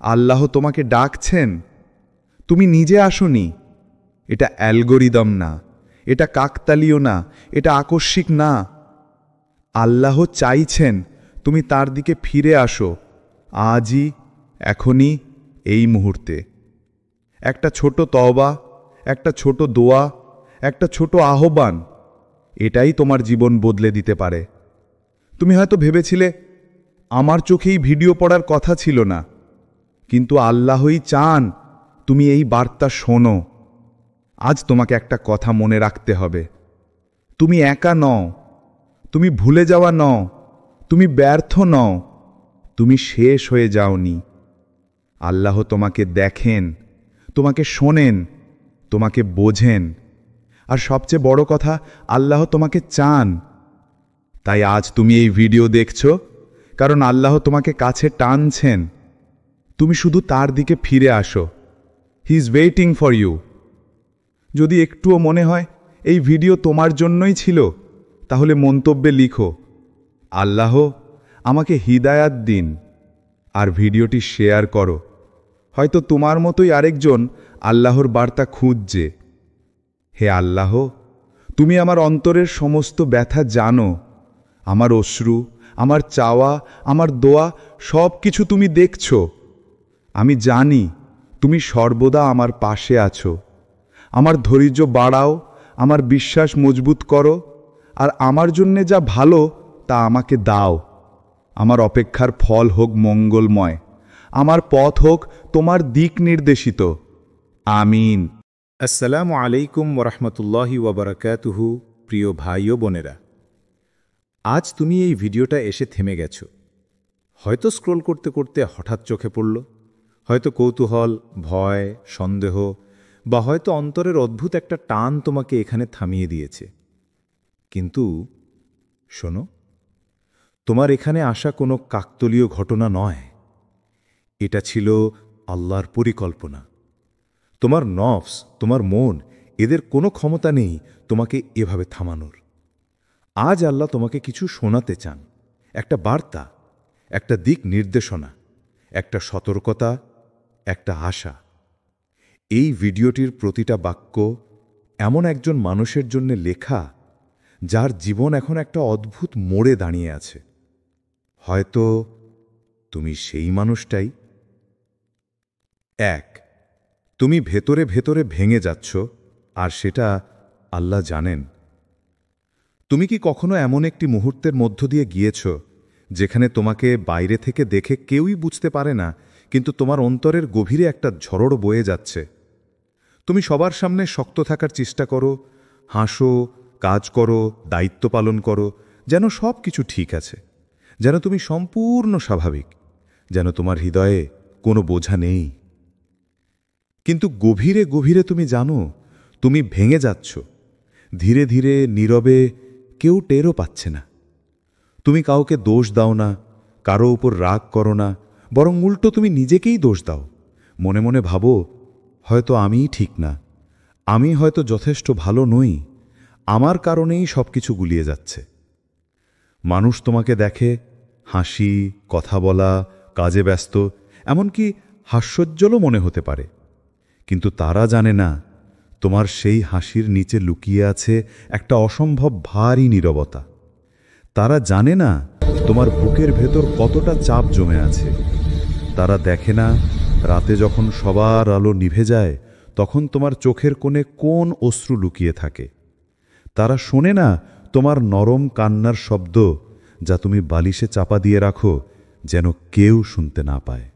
আল্লাহ তোমাকে ডাকছেন। তুমি নিজে আসোনি, এটা অ্যালগোরিদম না, এটা কাকতালীয় না, এটা আকস্মিক না। আল্লাহ চাইছেন তুমি তার দিকে ফিরে আসো, আজই, এখনই, এই মুহূর্তে। একটা ছোট তওবা, একটা ছোট দোয়া, একটা ছোট আহ্বান, এটাই তোমার জীবন বদলে দিতে পারে। তুমি হয়তো ভেবেছিলে আমার চোখেই ভিডিও পড়ার কথা ছিল না, কিন্তু আল্লাহই চান তুমি এই বার্তা শোনো। আজ তোমাকে একটা কথা মনে রাখতে হবে, তুমি একা নও, তুমি ভুলে যাওয়া নও, তুমি ব্যর্থ নও, তুমি শেষ হয়ে যাওনি। আল্লাহ তোমাকে দেখেন, তোমাকে শোনেন, তোমাকে বোঝেন, আর সবচেয়ে বড় কথা, আল্লাহ তোমাকে চান। তাই আজ তুমি এই ভিডিও দেখছো, কারণ আল্লাহ তোমাকে কাছে টানছেন। তুমি শুধু তার দিকে ফিরে আসো। He is waiting for you. যদি একটুও মনে হয় এই ভিডিও তোমার জন্যই ছিল, তাহলে মন্তব্যে লিখো, আল্লাহ আমাকে হিদায়াত দিন, আর ভিডিওটি শেয়ার করো। হয়তো তোমার মতোই আরেকজন আল্লাহর বার্তা খুঁজছে। হে আল্লাহ, তুমি আমার অন্তরের সমস্ত ব্যথা জানো। আমার অশ্রু, আমার চাওয়া, আমার দোয়া, সব কিছু তুমি দেখছো। আমি জানি তুমি সর্বদা আমার পাশে আছো। আমার ধৈর্য বাড়াও, আমার বিশ্বাস মজবুত করো, আর আমার জন্যে যা ভালো তা আমাকে দাও। আমার অপেক্ষার ফল হোক মঙ্গলময়, আমার পথ হোক তোমার দিক নির্দেশিত। আমিন। আসসালামু আলাইকুম ওরহমতুল্লাহি ওবরাকাতুহু। প্রিয় ভাই ও বোনেরা, আজ তুমি এই ভিডিওটা এসে থেমে গেছো। হয়তো স্ক্রোল করতে করতে হঠাৎ চোখে পড়ল, হয়তো কৌতূহল, ভয়, সন্দেহ, বা হয়তো অন্তরের অদ্ভুত একটা টান তোমাকে এখানে থামিয়ে দিয়েছে। কিন্তু শোনো, তোমার এখানে আসা কোনো কাকতলীয় ঘটনা নয়। এটা ছিল আল্লাহর পরিকল্পনা। তোমার নফস, তোমার মন, এদের কোনো ক্ষমতা নেই তোমাকে এভাবে থামানোর। আজ আল্লাহ তোমাকে কিছু শোনাতে চান, একটা বার্তা, একটা দিক নির্দেশনা, একটা সতর্কতা, একটা আশা। এই ভিডিওটির প্রতিটা বাক্য এমন একজন মানুষের জন্য লেখা, যার জীবন এখন একটা অদ্ভুত মোড়ে দাঁড়িয়ে আছে। হয়তো তুমি সেই মানুষটাই। 1, তুমি ভেতরে ভেতরে ভেঙে যাচ্ছ, আর সেটা আল্লাহ জানেন। তুমি কি কখনো এমন একটি মুহূর্তের মধ্য দিয়ে গিয়েছ, যেখানে তোমাকে বাইরে থেকে দেখে কেউই বুঝতে পারে না, কিন্তু তোমার অন্তরের গভীরে একটা ঝড়ড় বয়ে যাচ্ছে? তুমি সবার সামনে শক্ত থাকার চেষ্টা করো, হাসো, কাজ করো, দায়িত্ব পালন করো, যেন সব কিছু ঠিক আছে, যেন তুমি সম্পূর্ণ স্বাভাবিক, যেন তোমার হৃদয়ে কোনো বোঝা নেই। কিন্তু গভীরে গভীরে তুমি জানো তুমি ভেঙে যাচ্ছ, ধীরে ধীরে, নীরবে, কেউ টেরও পাচ্ছে না। তুমি কাউকে দোষ দাও না, কারো উপর রাগ করো না, বরং উল্টো তুমি নিজেকেই দোষ দাও। মনে মনে ভাবো, হয়তো আমিই ঠিক না, আমি হয়তো যথেষ্ট ভালো নই, আমার কারণেই সব কিছু গুলিয়ে যাচ্ছে। মানুষ তোমাকে দেখে হাসি, কথা বলা, কাজে ব্যস্ত, এমনকি হাস্যোজ্জ্বলও মনে হতে পারে, কিন্তু তারা জানে না তোমার সেই হাসির নিচে লুকিয়ে আছে একটা অসম্ভব ভারী নীরবতা। তারা জানে না তোমার বুকের ভেতর কতটা চাপ জমে আছে। তারা দেখে না রাতে যখন সবার আলো নিভে যায়, তখন তোমার চোখের কোণে কোন অশ্রু লুকিয়ে থাকে। তারা শোনে না তোমার নরম কান্নার শব্দ, যা তুমি বালিশে চাপা দিয়ে রাখো যেন কেউ শুনতে না পায়।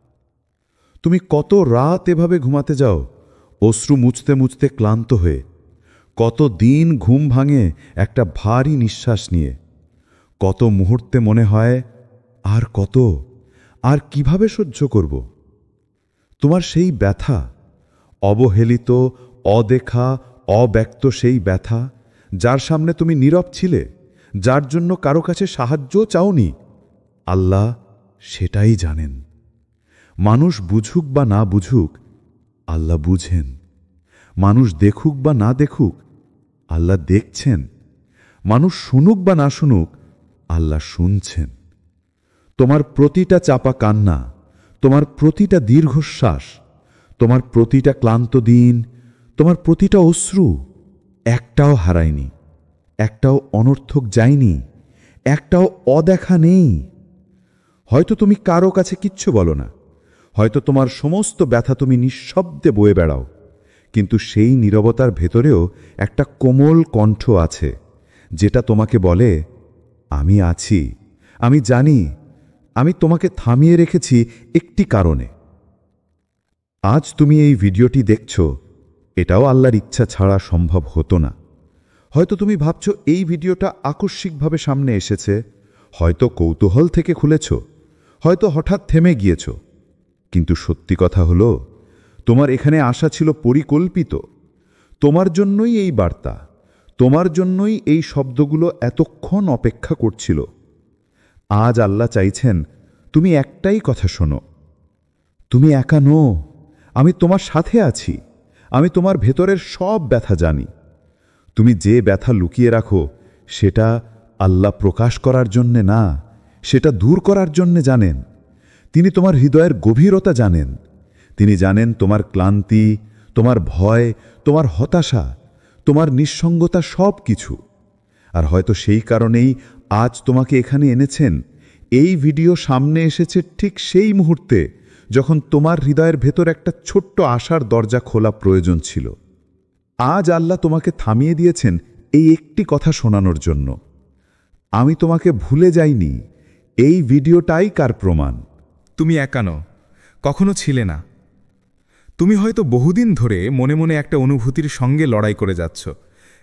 তুমি কত রাত এভাবে ঘুমাতে যাও, অশ্রু মুছতে মুছতে ক্লান্ত হয়ে। কত দিন ঘুম ভাঙে একটা ভারী নিঃশ্বাস নিয়ে। কত মুহূর্তে মনে হয়, আর কত, আর কিভাবে সহ্য করব? তোমার সেই ব্যথা, অবহেলিত, অদেখা, অব্যক্ত সেই ব্যথা, যার সামনে তুমি নীরব ছিলে, যার জন্য কারো কাছে সাহায্য চাওনি, আল্লাহ সেটাই জানেন। মানুষ বুঝুক বা না বুঝুক, আল্লাহ বুঝেন। মানুষ দেখুক বা না দেখুক, আল্লাহ দেখছেন। মানুষ শুনুক বা না শুনুক, আল্লাহ শুনছেন। তোমার প্রতিটা চাপা কান্না, তোমার প্রতিটা দীর্ঘশ্বাস, তোমার প্রতিটা ক্লান্ত দিন, তোমার প্রতিটা অশ্রু একটাও হারায়নি, একটাও অনর্থক যায়নি, একটাও অদেখা নেই। হয়তো তুমি কারো কাছে কিচ্ছু বলো না, হয়তো তোমার সমস্ত ব্যথা তুমি নিঃশব্দে বয়ে বেড়াও, কিন্তু সেই নীরবতার ভেতরেও একটা কোমল কণ্ঠ আছে যেটা তোমাকে বলে, আমি আছি, আমি জানি, আমি তোমাকে থামিয়ে রেখেছি একটি কারণে। আজ তুমি এই ভিডিওটি দেখছ, এটাও আল্লাহর ইচ্ছা ছাড়া সম্ভব হতো না। হয়তো তুমি ভাবছ এই ভিডিওটা আকস্মিকভাবে সামনে এসেছে, হয়তো কৌতূহল থেকে খুলেছ, হয়তো হঠাৎ থেমে গিয়েছ, কিন্তু সত্যি কথা হলো তোমার এখানে আসা ছিল পরিকল্পিত। তোমার জন্যই এই বার্তা, তোমার জন্যই এই শব্দগুলো এতক্ষণ অপেক্ষা করছিল। আজ আল্লাহ চাইছেন তুমি একটাই কথা শোনো, তুমি একা নও, আমি তোমার সাথে আছি, আমি তোমার ভেতরের সব ব্যথা জানি। তুমি যে ব্যথা লুকিয়ে রাখো সেটা আল্লাহ প্রকাশ করার জন্যে না, সেটা দূর করার জন্যে জানেন। তিনি তোমার হৃদয়ের গভীরতা জানেন, তিনি জানেন তোমার ক্লান্তি, তোমার ভয়, তোমার হতাশা, তোমার নিঃসঙ্গতা সব কিছু। আর হয়তো সেই কারণেই আজ তোমাকে এখানে এনেছেন। এই ভিডিও সামনে এসেছে ঠিক সেই মুহূর্তে যখন তোমার হৃদয়ের ভেতর একটা ছোট্ট আশার দরজা খোলা প্রয়োজন ছিল। আজ আল্লাহ তোমাকে থামিয়ে দিয়েছেন এই একটি কথা শোনানোর জন্য, আমি তোমাকে ভুলে যাইনি। এই ভিডিওটাই কার প্রমাণ। তুমি একা নও, কখনো ছিলে না। তুমি হয়তো বহুদিন ধরে মনে মনে একটা অনুভূতির সঙ্গে লড়াই করে যাচ্ছ,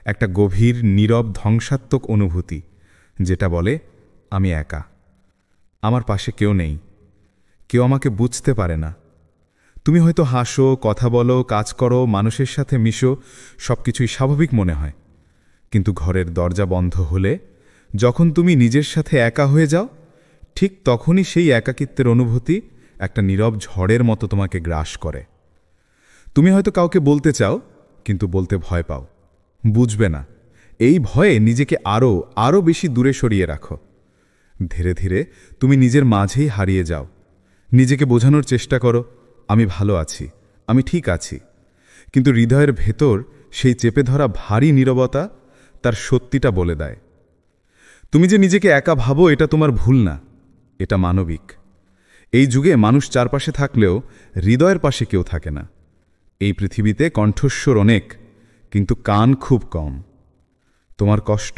একটা গভীর নীরব ধ্বংসাত্মক অনুভূতি যেটা বলে, আমি একা, আমার পাশে কেউ নেই, কেউ আমাকে বুঝতে পারে না। তুমি হয়তো হাসো, কথা বলো, কাজ করো, মানুষের সাথে মিশো, সব কিছুই স্বাভাবিক মনে হয়। কিন্তু ঘরের দরজা বন্ধ হলে, যখন তুমি নিজের সাথে একা হয়ে যাও, ঠিক তখনই সেই একাকিত্বের অনুভূতি একটা নীরব ঝড়ের মতো তোমাকে গ্রাস করে। তুমি হয়তো কাউকে বলতে চাও, কিন্তু বলতে ভয় পাও, বুঝবে না। এই ভয়ে নিজেকে আরও বেশি দূরে সরিয়ে রাখো। ধীরে ধীরে তুমি নিজের মাঝেই হারিয়ে যাও। নিজেকে বোঝানোর চেষ্টা করো, আমি ভালো আছি, আমি ঠিক আছি। কিন্তু হৃদয়ের ভেতর সেই চেপে ধরা ভারী নীরবতা তার সত্যিটা বলে দেয়। তুমি যে নিজেকে একা ভাবো এটা তোমার ভুল না, এটা মানবিক। এই যুগে মানুষ চারপাশে থাকলেও হৃদয়ের পাশে কেউ থাকে না। এই পৃথিবীতে কণ্ঠস্বর অনেক, কিন্তু কান খুব কম। তোমার কষ্ট,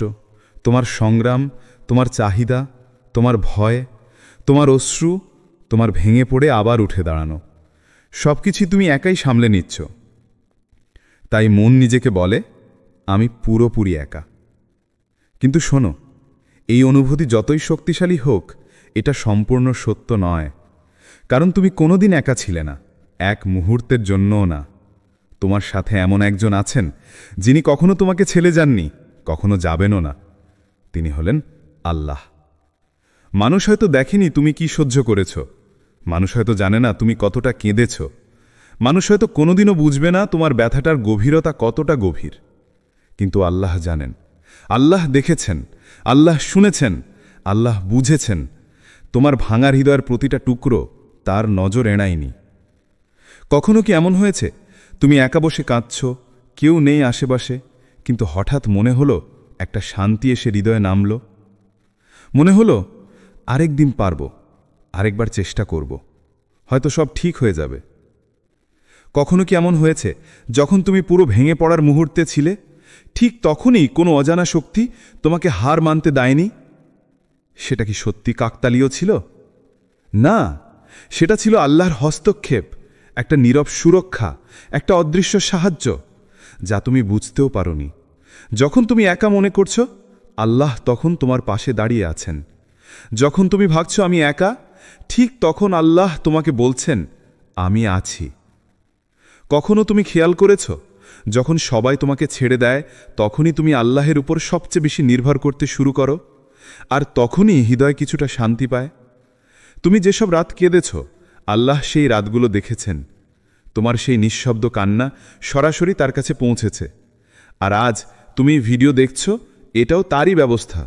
তোমার সংগ্রাম, তোমার চাহিদা, তোমার ভয়, তোমার অশ্রু, তোমার ভেঙে পড়ে আবার উঠে দাঁড়ানো, সব কিছুই তুমি একাই সামলে নিচ্ছ। তাই মন নিজেকে বলে, আমি পুরোপুরি একা। কিন্তু শোনো, এই অনুভূতি যতই শক্তিশালী হোক, এটা সম্পূর্ণ সত্য নয়। কারণ তুমি কোনোদিন একা ছিলে না, এক মুহূর্তের জন্যও না। তোমার সাথে এমন একজন আছেন যিনি কখনো তোমাকে ছেড়ে যাননি, কখনো যাবেনও না। তিনি হলেন আল্লাহ। মানুষ হয়তো দেখেনি তুমি কি সহ্য করেছ, মানুষ হয়তো জানে না তুমি কতটা কেঁদেছ, মানুষ হয়তো কোনোদিনও বুঝবে না তোমার ব্যথাটার গভীরতা কতটা গভীর। কিন্তু আল্লাহ জানেন, আল্লাহ দেখেছেন, আল্লাহ শুনেছেন, আল্লাহ বুঝেছেন। তোমার ভাঙা হৃদয়ের প্রতিটা টুকরো তার নজর এড়ায়নি। কখনো কি এমন হয়েছে তুমি একা বসে কাঁদছ, কেউ নেই আশেপাশে, কিন্তু হঠাৎ মনে হলো একটা শান্তি এসে হৃদয়ে নামল? মনে হলো আরেকদিন পারব, আরেকবার চেষ্টা করব, হয়তো সব ঠিক হয়ে যাবে। কখনো কি এমন হয়েছে যখন তুমি পুরো ভেঙে পড়ার মুহূর্তে ছিলে, ঠিক তখনই কোনো অজানা শক্তি তোমাকে হার মানতে দেয়নি? সেটা কি সত্যি কাকতালীয় ছিল? না, সেটা ছিল আল্লাহর হস্তক্ষেপ, একটা নীরব সুরক্ষা, একটা অদৃশ্য সাহায্য যা তুমি বুঝতেও পারোনি। যখন তুমি একা মনে করছো, আল্লাহ তখন তোমার পাশে দাঁড়িয়ে আছেন। যখন তুমি ভাবছো আমি একা, ঠিক তখন আল্লাহ তোমাকে বলছেন, আমি আছি। কখনো তুমি খেয়াল করেছ, যখন সবাই তোমাকে ছেড়ে দেয়, তখনই তুমি আল্লাহের উপর সবচেয়ে বেশি নির্ভর করতে শুরু করো, আর তখনই হৃদয় কিছুটা শান্তি পায়। তুমি যেসব রাত কেঁদেছ, আল্লাহ সেই রাতগুলো দেখেছেন। তোমার সেই নিঃশব্দ কান্না সরাসরি তার কাছে পৌঁছেছে। আর আজ তুমি ভিডিও দেখছ, এটাও তারই ব্যবস্থা।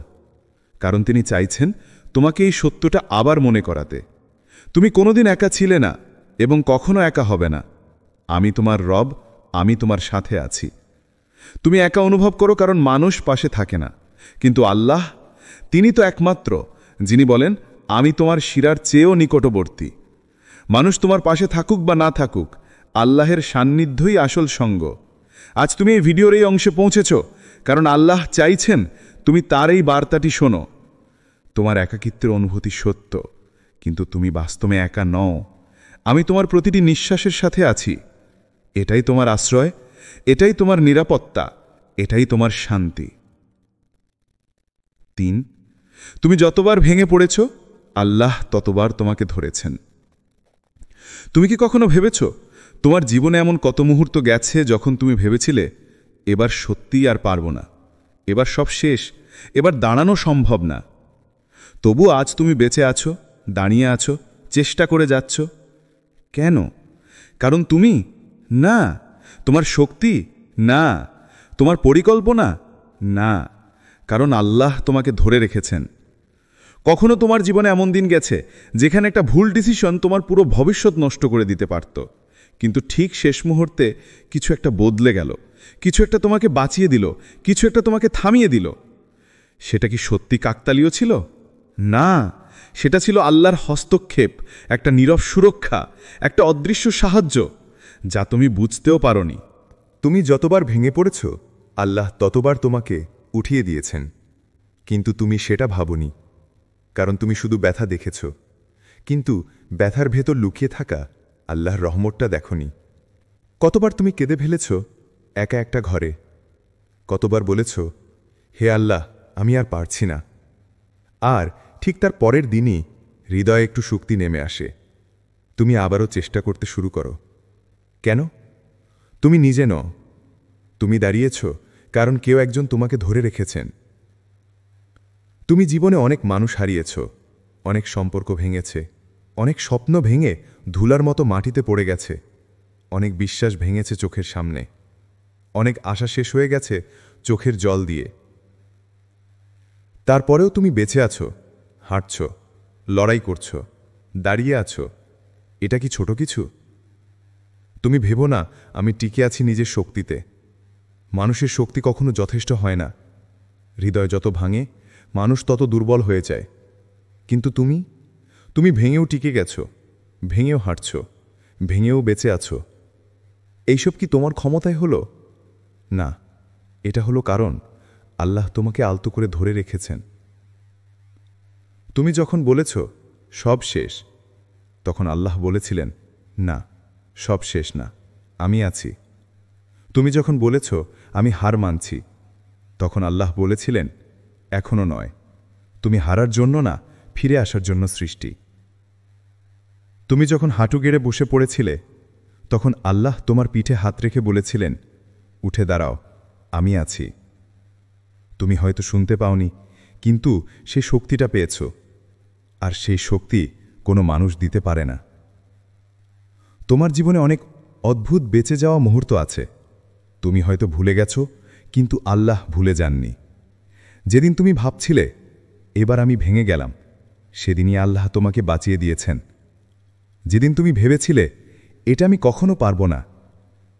কারণ তিনি চাইছেন তোমাকে এই সত্যটা আবার মনে করাতে। তুমি কোনোদিন একা ছিলে না এবং কখনো একা হবে না। আমি তোমার রব, আমি তোমার সাথে আছি। তুমি একা অনুভব করো কারণ মানুষ পাশে থাকে না, কিন্তু আল্লাহ, তিনি তো একমাত্র যিনি বলেন, আমি তোমার শিরার চেয়েও নিকটবর্তী। মানুষ তোমার পাশে থাকুক বা না থাকুক, আল্লাহের সান্নিধ্যই আসল সঙ্গ। আজ তুমি এই ভিডিওর এই অংশে পৌঁছেছ, কারণ আল্লাহ চাইছেন তুমি তার এই বার্তাটি শোনো। তোমার একাকিত্বের অনুভূতি সত্য, কিন্তু তুমি বাস্তবে একা নও। আমি তোমার প্রতিটি নিঃশ্বাসের সাথে আছি। এটাই তোমার আশ্রয়, এটাই তোমার নিরাপত্তা, এটাই তোমার শান্তি। 3, তুমি যতবার ভেঙে পড়েছ, আল্লাহ ততবার তোমাকে ধরেছেন। তুমি কি কখনো ভেবেছ তোমার জীবনে এমন কত মুহূর্ত গেছে যখন তুমি ভেবেছিলে এবার সত্যিই আর পারব না, এবার সব শেষ, এবার দাঁড়ানো সম্ভব না? তবু আজ তুমি বেঁচে আছো, দাঁড়িয়ে আছো, চেষ্টা করে যাচ্ছ। কেন? কারণ তুমি না, তোমার শক্তি না, তোমার পরিকল্পনা না, কারণ আল্লাহ তোমাকে ধরে রেখেছেন। কখনো তোমার জীবনে এমন দিন গেছে যেখানে একটা ভুল ডিসিশন তোমার পুরো ভবিষ্যৎ নষ্ট করে দিতে পারত, কিন্তু ঠিক শেষ মুহূর্তে কিছু একটা বদলে গেল, কিছু একটা তোমাকে বাঁচিয়ে দিল, কিছু একটা তোমাকে থামিয়ে দিল। সেটা কি সত্যি কাকতালীয় ছিল? না, সেটা ছিল আল্লাহর হস্তক্ষেপ, একটা নীরব সুরক্ষা, একটা অদৃশ্য সাহায্য যা তুমি বুঝতেও পারোনি। তুমি যতবার ভেঙে পড়েছ, আল্লাহ ততবার তোমাকে উঠিয়ে দিয়েছেন, কিন্তু তুমি সেটা ভাবনি, কারণ তুমি শুধু ব্যথা দেখেছ, কিন্তু ব্যথার ভেতর লুকিয়ে থাকা আল্লাহর রহমতটা দেখনি। কতবার তুমি কেঁদে ফেলেছ একা একটা ঘরে, কতবার বলেছ, হে আল্লাহ, আমি আর পারছি না। আর ঠিক তার পরের দিনই হৃদয়ে একটু শক্তি নেমে আসে, তুমি আবারও চেষ্টা করতে শুরু করো। কেন? তুমি নিজে নও, তুমি দাঁড়িয়েছ কারণ কেউ একজন তোমাকে ধরে রেখেছেন। তুমি জীবনে অনেক মানুষ হারিয়েছ, অনেক সম্পর্ক ভেঙেছে, অনেক স্বপ্ন ভেঙে ধুলার মতো মাটিতে পড়ে গেছে, অনেক বিশ্বাস ভেঙেছে চোখের সামনে, অনেক আশা শেষ হয়ে গেছে চোখের জল দিয়ে। তারপরেও তুমি বেঁচে আছো, হাঁটছ, লড়াই করছ, দাঁড়িয়ে আছো। এটা কি ছোট কিছু? তুমি ভেবো না আমি টিকে আছি নিজের শক্তিতে। মানুষের শক্তি কখনো যথেষ্ট হয় না। হৃদয় যত ভাঙে, মানুষ তত দুর্বল হয়ে যায়। কিন্তু তুমি ভেঙেও টিকে গেছো, ভেঙেও হাঁটছ, ভেঙেও বেঁচে আছো। এইসব কি তোমার ক্ষমতায় হলো? না, এটা হলো কারণ আল্লাহ তোমাকে আলতো করে ধরে রেখেছেন। তুমি যখন বলেছ সব শেষ, তখন আল্লাহ বলেছিলেন, না, সব শেষ না, আমি আছি। তুমি যখন বলেছ আমি হার মানছি, তখন আল্লাহ বলেছিলেন, এখনো নয়, তুমি হারার জন্য না, ফিরে আসার জন্য সৃষ্টি। তুমি যখন হাঁটু গেড়ে বসে পড়েছিলে, তখন আল্লাহ তোমার পিঠে হাত রেখে বলেছিলেন, উঠে দাঁড়াও, আমি আছি। তুমি হয়তো শুনতে পাওনি, কিন্তু সেই শক্তিটা পেয়েছ, আর সেই শক্তি কোনো মানুষ দিতে পারে না। তোমার জীবনে অনেক অদ্ভুত বেঁচে যাওয়া মুহূর্ত আছে। তুমি হয়তো ভুলে গেছো, কিন্তু আল্লাহ ভুলে যাননি। যেদিন তুমি ভাবছিলে এবার আমি ভেঙে গেলাম, সেদিনই আল্লাহ তোমাকে বাঁচিয়ে দিয়েছেন। যেদিন তুমি ভেবেছিলে এটা আমি কখনো পারব না,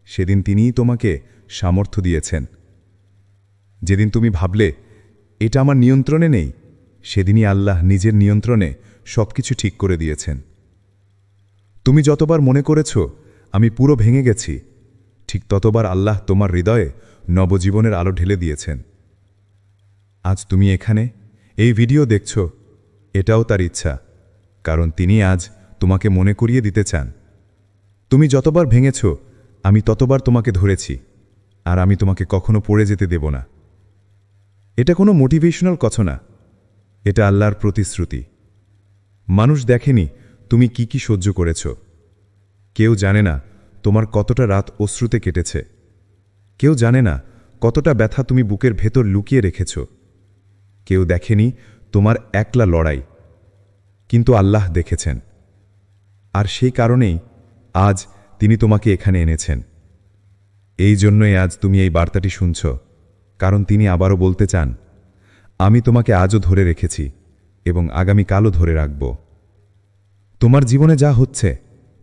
সেদিন তিনিই তোমাকে সামর্থ্য দিয়েছেন। যেদিন তুমি ভাবলে এটা আমার নিয়ন্ত্রণে নেই, সেদিনই আল্লাহ নিজের নিয়ন্ত্রণে সবকিছু ঠিক করে দিয়েছেন। তুমি যতবার মনে করেছ আমি পুরো ভেঙে গেছি, ঠিক ততবার আল্লাহ তোমার হৃদয়ে নবজীবনের আলো ঢেলে দিয়েছেন। আজ তুমি এখানে এই ভিডিও দেখছ, এটাও তার ইচ্ছা, কারণ তিনি আজ তোমাকে মনে করিয়ে দিতে চান, তুমি যতবার ভেঙেছ আমি ততবার তোমাকে ধরেছি, আর আমি তোমাকে কখনো পড়ে যেতে দেব না। এটা কোনো মোটিভেশনাল কথা না, এটা আল্লাহর প্রতিশ্রুতি। মানুষ দেখেনি তুমি কি কি সহ্য করেছ, কেউ জানে না তোমার কতটা রাত অশ্রুতে কেটেছে, কেউ জানে না কতটা ব্যথা তুমি বুকের ভেতর লুকিয়ে রেখেছ, কেউ দেখেনি তোমার একলা লড়াই, কিন্তু আল্লাহ দেখেছেন। আর সেই কারণেই আজ তিনি তোমাকে এখানে এনেছেন। এই জন্যই আজ তুমি এই বার্তাটি শুনছ, কারণ তিনি আবারও বলতে চান, আমি তোমাকে আজও ধরে রেখেছি এবং আগামীকালও ধরে রাখব। তোমার জীবনে যা হচ্ছে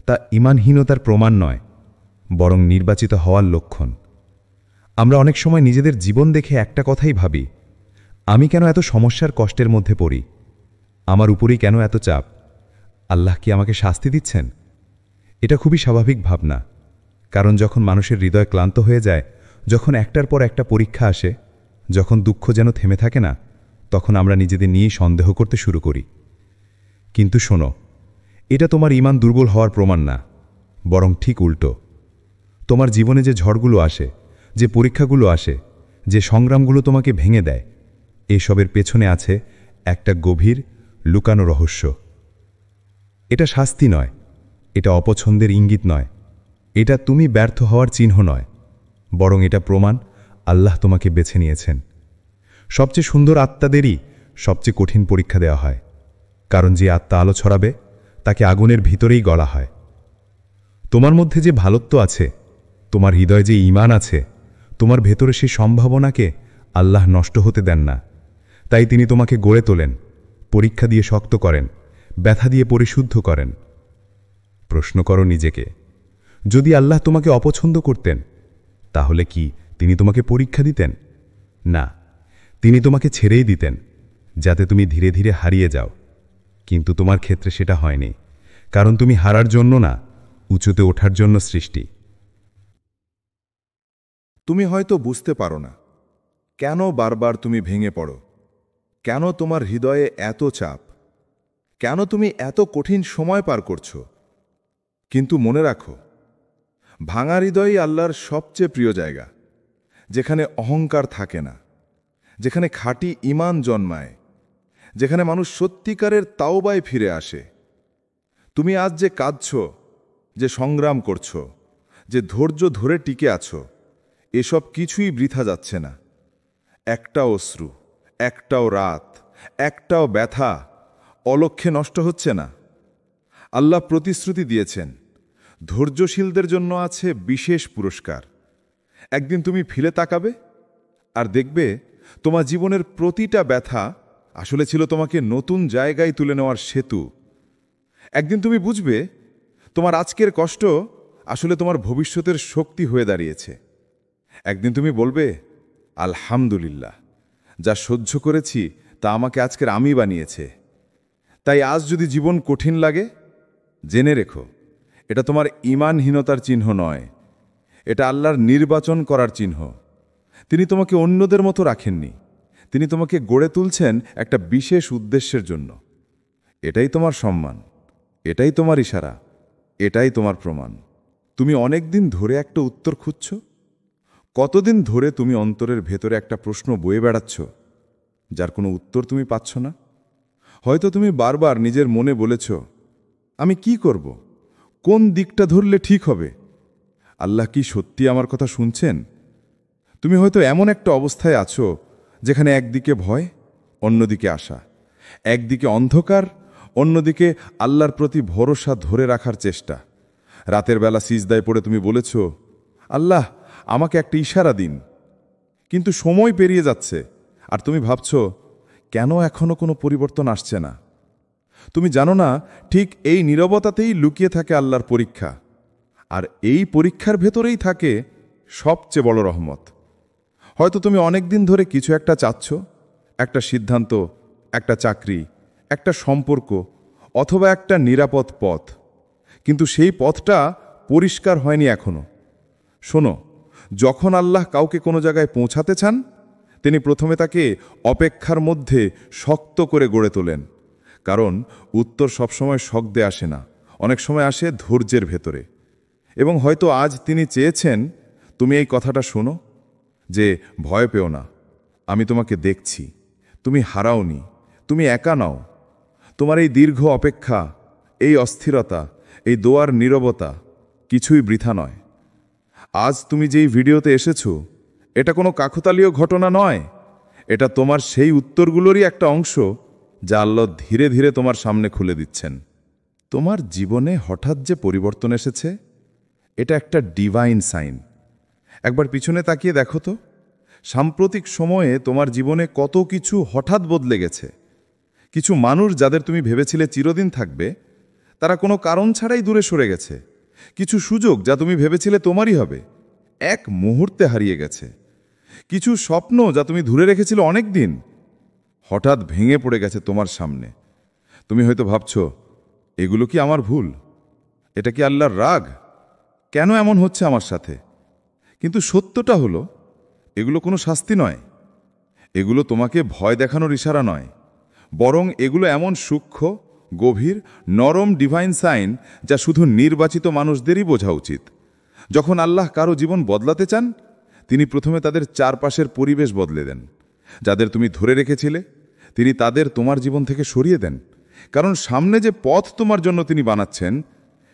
তা ঈমানহীনতার প্রমাণ নয়, বরং নির্বাচিত হওয়ার লক্ষণ। আমরা অনেক সময় নিজেদের জীবন দেখে একটা কথাই ভাবি, আমি কেন এত সমস্যার কষ্টের মধ্যে পড়ি? আমার উপরেই কেন এত চাপ? আল্লাহ কি আমাকে শাস্তি দিচ্ছেন? এটা খুবই স্বাভাবিক ভাবনা, কারণ যখন মানুষের হৃদয় ক্লান্ত হয়ে যায়, যখন একটার পর একটা পরীক্ষা আসে, যখন দুঃখ যেন থেমে থাকে না, তখন আমরা নিজেদের নিয়েই সন্দেহ করতে শুরু করি। কিন্তু শোনো, এটা তোমার ঈমান দুর্বল হওয়ার প্রমাণ না, বরং ঠিক উল্টো। তোমার জীবনে যে ঝড়গুলো আসে, যে পরীক্ষাগুলো আসে, যে সংগ্রামগুলো তোমাকে ভেঙে দেয়, এসবের পেছনে আছে একটা গভীর লুকানো রহস্য। এটা শাস্তি নয়, এটা অপছন্দের ইঙ্গিত নয়, এটা তুমি ব্যর্থ হওয়ার চিহ্ন নয়, বরং এটা প্রমাণ আল্লাহ তোমাকে বেছে নিয়েছেন। সবচেয়ে সুন্দর আত্মাদেরই সবচেয়ে কঠিন পরীক্ষা দেওয়া হয়, কারণ যে আত্মা আলো ছড়াবে তাকে আগুনের ভিতরেই গলা হয়। তোমার মধ্যে যে ভালোত্ব আছে, তোমার হৃদয়ে যে ঈমান আছে, তোমার ভেতরে সেই সম্ভাবনাকে আল্লাহ নষ্ট হতে দেন না। তাই তিনি তোমাকে গড়ে তোলেন, পরীক্ষা দিয়ে শক্ত করেন, ব্যথা দিয়ে পরিশুদ্ধ করেন। প্রশ্ন করো নিজেকে, যদি আল্লাহ তোমাকে অপছন্দ করতেন, তাহলে কি তিনি তোমাকে পরীক্ষা দিতেন? না, তিনি তোমাকে ছেড়েই দিতেন, যাতে তুমি ধীরে ধীরে হারিয়ে যাও। কিন্তু তোমার ক্ষেত্রে সেটা হয়নি, কারণ তুমি হারার জন্য না, উঁচুতে ওঠার জন্য সৃষ্টি। তুমি হয়তো বুঝতে পারো না কেন বারবার তুমি ভেঙে পড়ো, কেন তোমার হৃদয়ে এত চাপ, কেন তুমি এত কঠিন সময় পার করছো। কিন্তু মনে রাখো, ভাঙা হৃদয়ই আল্লাহর সবচেয়ে প্রিয় জায়গা, যেখানে অহংকার থাকে না, যেখানে খাঁটি ঈমান জন্মায়, যেখানে মানুষ সত্যিকারের তাওবায় ফিরে আসে। তুমি আজ যে কাঁদছ, যে সংগ্রাম করছো, যে ধৈর্য ধরে টিকে আছো, এসব কিছুই বৃথা যাচ্ছে না। একটাও অশ্রু, একটাও রাত, একটাও ব্যথা অলক্ষ্যে নষ্ট হচ্ছে না। আল্লাহ প্রতিশ্রুতি দিয়েছেন, ধৈর্যশীলদের জন্য আছে বিশেষ পুরস্কার। একদিন তুমি ফিরে তাকাবে আর দেখবে তোমার জীবনের প্রতিটা ব্যথা আসলে ছিল তোমাকে নতুন জায়গায় তুলে নেওয়ার সেতু। একদিন তুমি বুঝবে তোমার আজকের কষ্ট আসলে তোমার ভবিষ্যতের শক্তি হয়ে দাঁড়িয়েছে। একদিন তুমি বলবে, আলহামদুলিল্লাহ, যা সহ্য করেছি তা আমাকে আজকের আমি বানিয়েছে। তাই আজ যদি জীবন কঠিন লাগে, জেনে রেখো, এটা তোমার ঈমানহীনতার চিহ্ন নয়, এটা আল্লাহর নির্বাচন করার চিহ্ন। তিনি তোমাকে অন্যদের মতো রাখেননি, তিনি তোমাকে গড়ে তুলছেন একটা বিশেষ উদ্দেশ্যের জন্য। এটাই তোমার সম্মান, এটাই তোমার ইশারা, এটাই তোমার প্রমাণ। তুমি অনেক দিন ধরে একটা উত্তর খুঁজছ। কতদিন ধরে তুমি অন্তরের ভেতরে একটা প্রশ্ন বয়ে বেড়াচ্ছ, যার কোনো উত্তর তুমি পাচ্ছ না? হয়তো তুমি বারবার নিজের মনে বলেছ, আমি কি করব, কোন দিকটা ধরলে ঠিক হবে? আল্লাহ কি সত্যি আমার কথা শুনছেন? তুমি হয়তো এমন একটা অবস্থায় আছো যেখানে একদিকে ভয়, অন্যদিকে আশা, একদিকে অন্ধকার, অন্যদিকে আল্লাহর প্রতি ভরসা ধরে রাখার চেষ্টা। রাতের বেলা সিজদায় পড়ে তুমি বলেছ, আল্লাহ আমাকে একটা ইশারা দিন। কিন্তু সময় পেরিয়ে যাচ্ছে আর তুমি ভাবছ, কেন এখনো কোনো পরিবর্তন আসছে না? তুমি জানো না, ঠিক এই নীরবতাতেই লুকিয়ে থাকে আল্লাহর পরীক্ষা। আর এই পরীক্ষার ভেতরেই থাকে সবচেয়ে বড় রহমত। হয়তো তুমি অনেক দিন ধরে কিছু একটা চাচ্ছ, একটা সিদ্ধান্ত, একটা চাকরি, একটা সম্পর্ক, অথবা একটা নিরাপদ পথ, কিন্তু সেই পথটা পরিষ্কার হয়নি এখনো। শোনো, যখন আল্লাহ কাউকে কোনো জায়গায় পৌঁছাতে চান, তিনি প্রথমে তাকে অপেক্ষার মধ্যে শক্ত করে গড়ে তোলেন। কারণ উত্তর সবসময় শব্দে আসে না, অনেক সময় আসে ধৈর্যের ভেতরে। এবং হয়তো আজ তিনি চেয়েছেন তুমি এই কথাটা শোনো, যে ভয় পেও না, আমি তোমাকে দেখছি, তুমি হারাওনি, তুমি একা নাও। তোমার এই দীর্ঘ অপেক্ষা, এই অস্থিরতা, এই দোয়ার নীরবতা কিছুই বৃথা নয়। আজ তুমি যেই ভিডিওতে এসেছো, এটা কোনো কাকতালীয় ঘটনা নয়, এটা তোমার সেই উত্তরগুলোরই একটা অংশ যা আল্লাহ ধীরে ধীরে তোমার সামনে খুলে দিচ্ছেন। তোমার জীবনে হঠাৎ যে পরিবর্তন এসেছে, এটা একটা ডিভাইন সাইন। একবার পিছনে তাকিয়ে দেখো তো, সাম্প্রতিক সময়ে তোমার জীবনে কত কিছু হঠাৎ বদলে গেছে। কিছু মানুষ যাদের তুমি ভেবেছিলে চিরদিন থাকবে, তারা কোনো কারণ ছাড়াই দূরে সরে গেছে। কিছু সুযোগ যা তুমি ভেবেছিলে তোমারই হবে, এক মুহূর্তে হারিয়ে গেছে। কিছু স্বপ্ন যা তুমি ধরে রেখেছিলে অনেক দিন, হঠাৎ ভেঙে পড়ে গেছে তোমার সামনে। তুমি হয়তো ভাবছ, এগুলো কি আমার ভুল? এটা কি আল্লাহর রাগ? কেন এমন হচ্ছে আমার সাথে? কিন্তু সত্যটা হলো, এগুলো কোনো শাস্তি নয়, এগুলো তোমাকে ভয় দেখানোর ইশারা নয়, বরং এগুলো এমন সূক্ষ্ম, গভীর, নরম ডিভাইন সাইন যা শুধু নির্বাচিত মানুষদেরই বোঝা উচিত। যখন আল্লাহ কারো জীবন বদলাতে চান, তিনি প্রথমে তাদের চারপাশের পরিবেশ বদলে দেন। যাদের তুমি ধরে রেখেছিলে, তিনি তাদের তোমার জীবন থেকে সরিয়ে দেন, কারণ সামনে যে পথ তোমার জন্য তিনি বানাচ্ছেন,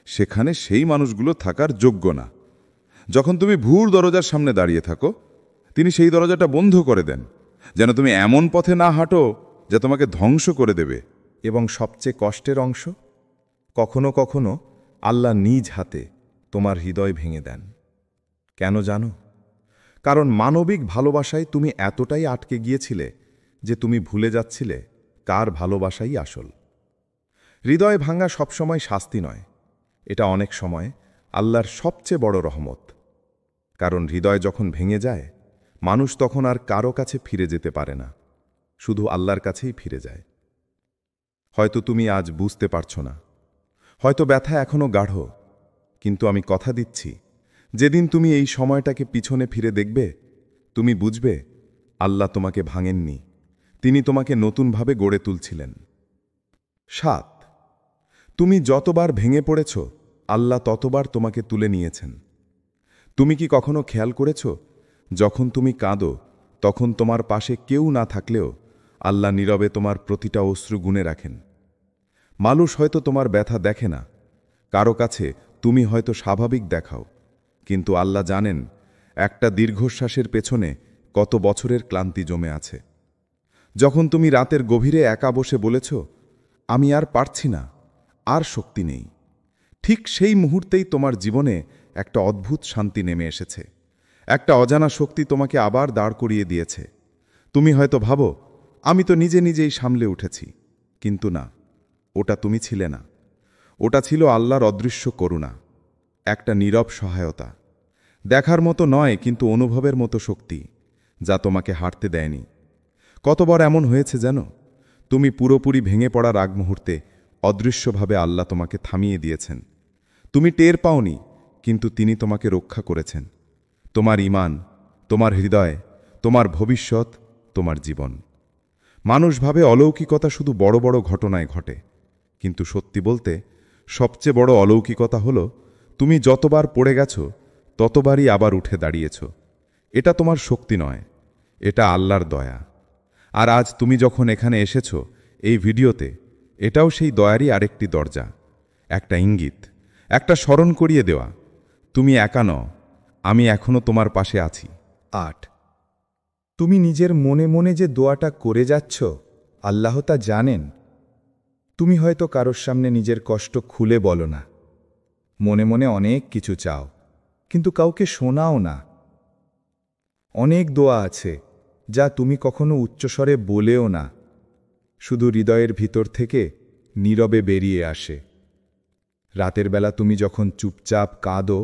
সেখানে সেই মানুষগুলো থাকার যোগ্য না। যখন তুমি ভুল দরজার সামনে দাঁড়িয়ে থাকো, তিনি সেই দরজাটা বন্ধ করে দেন, যেন তুমি এমন পথে না হাঁটো যা তোমাকে ধ্বংস করে দেবে। এবং সবচেয়ে কষ্টের অংশ, কখনো কখনো আল্লাহ নিজ হাতে তোমার হৃদয় ভেঙে দেন। কেন জানো? কারণ মানবিক ভালোবাসায় তুমি এতটাই আটকে গিয়েছিলে যে তুমি ভুলে যাচ্ছিলে কার ভালোবাসাই আসল। হৃদয় ভাঙা সবসময় শাস্তি নয়, এটা অনেক সময় আল্লাহর সবচেয়ে বড় রহমত। কারণ হৃদয় যখন ভেঙে যায়, মানুষ তখন আর কারো কাছে ফিরে যেতে পারে না, শুধু আল্লাহর কাছেই ফিরে যায়। হয়তো তুমি আজ বুঝতে পারছো না, হয়তো ব্যথা এখনো গাঢ়, কিন্তু আমি কথা দিচ্ছি, যেদিন তুমি এই সময়টাকে পিছনে ফিরে দেখবে, তুমি বুঝবে আল্লাহ তোমাকে ভাঙেননি, তিনি তোমাকে নতুনভাবে গড়ে তুলছিলেন। 7, তুমি যতবার ভেঙে পড়েছ, আল্লাহ ততবার তোমাকে তুলে নিয়েছেন। তুমি কি কখনো খেয়াল করেছ, যখন তুমি কাঁদো তখন তোমার পাশে কেউ না থাকলেও আল্লাহ নীরবে তোমার প্রতিটা অশ্রু গুণে রাখেন। মানুষ হয়তো তোমার ব্যথা দেখে না, কারো কাছে তুমি হয়তো স্বাভাবিক দেখাও, কিন্তু আল্লাহ জানেন একটা দীর্ঘশ্বাসের পেছনে কত বছরের ক্লান্তি জমে আছে। যখন তুমি রাতের গভীরে একা বসে বলেছ, আমি আর পারছি না, আর শক্তি নেই, ঠিক সেই মুহূর্তেই তোমার জীবনে একটা অদ্ভুত শান্তি নেমে এসেছে। একটা অজানা শক্তি তোমাকে আবার দাঁড় করিয়ে দিয়েছে। তুমি হয়তো ভাবো, আমি তো নিজে নিজেই সামলে উঠেছি, কিন্তু না, ওটা তুমি ছিলে না। ওটা ছিল আল্লাহর অদৃশ্য করুণা, একটা নীরব সহায়তা, দেখার মতো নয় কিন্তু অনুভবের মতো শক্তি, যা তোমাকে হারতে দেয়নি। কতবার এমন হয়েছে জানো, তুমি পুরোপুরি ভেঙে পড়ার আগ মুহূর্তে অদৃশ্যভাবে আল্লাহ তোমাকে থামিয়ে দিয়েছেন। তুমি টের পাওনি, কিন্তু তিনি তোমাকে রক্ষা করেছেন। তোমার ঈমান, তোমার হৃদয়, তোমার ভবিষ্যৎ, তোমার জীবন। মানুষ ভাবে অলৌকিকতা শুধু বড় বড় ঘটনায় ঘটে, কিন্তু সত্যি বলতে সবচেয়ে বড় অলৌকিকতা হলো, তুমি যতবার পড়ে গেছো ততবারই আবার উঠে দাঁড়িয়েছ। এটা তোমার শক্তি নয়, এটা আল্লাহর দয়া। আর আজ তুমি যখন এখানে এসেছ এই ভিডিওতে, এটাও সেই দয়ারই আরেকটি দরজা, একটা ইঙ্গিত, একটা স্মরণ করিয়ে দেওয়া, তুমি একা নও, আমি এখনো তোমার পাশে আছি। 8, তুমি নিজের মনে মনে যে দোয়াটা করে যাচ্ছ, আল্লাহ তা জানেন। তুমি হয়তো কারোর সামনে নিজের কষ্ট খুলে বলো না, মনে মনে অনেক কিছু চাও, কিন্তু কাউকে শোনাও না। অনেক দোয়া আছে যা তুমি কখনো উচ্চস্বরে বলেও না, শুধু হৃদয়ের ভিতর থেকে নীরবে বেরিয়ে আসে। রাতের বেলা তুমি যখন চুপচাপ কাঁদো,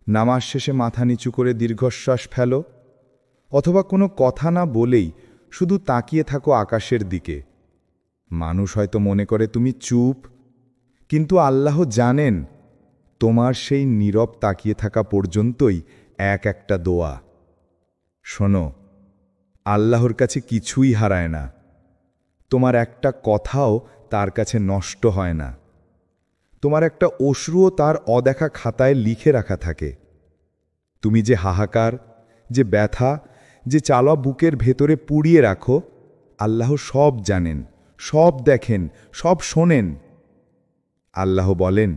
নামাজ শেষে মাথা নিচু করে দীর্ঘশ্বাস ফেলো, অথবা কোনো কথা না বলেই শুধু তাকিয়ে থাকো আকাশের দিকে, মানুষ হয়তো মনে করে তুমি চুপ, কিন্তু আল্লাহ জানেন তোমার সেই নীরব তাকিয়ে থাকা পর্যন্তই এক একটা দোয়া। শোনো, আল্লাহর কাছে কিছুই হারায় না, তোমার একটা কথাও তার কাছে নষ্ট হয় না, তোমার একটা অশ্রুও তার অদেখা খাতায় লিখে রাখা থাকে। তুমি যে হাহাকার, যে ব্যথা, যে চালা বুকের ভেতরে পুড়িয়ে রাখো, আল্লাহ সব জানেন, সব দেখেন, সব শোনেন। আল্লাহ বলেন,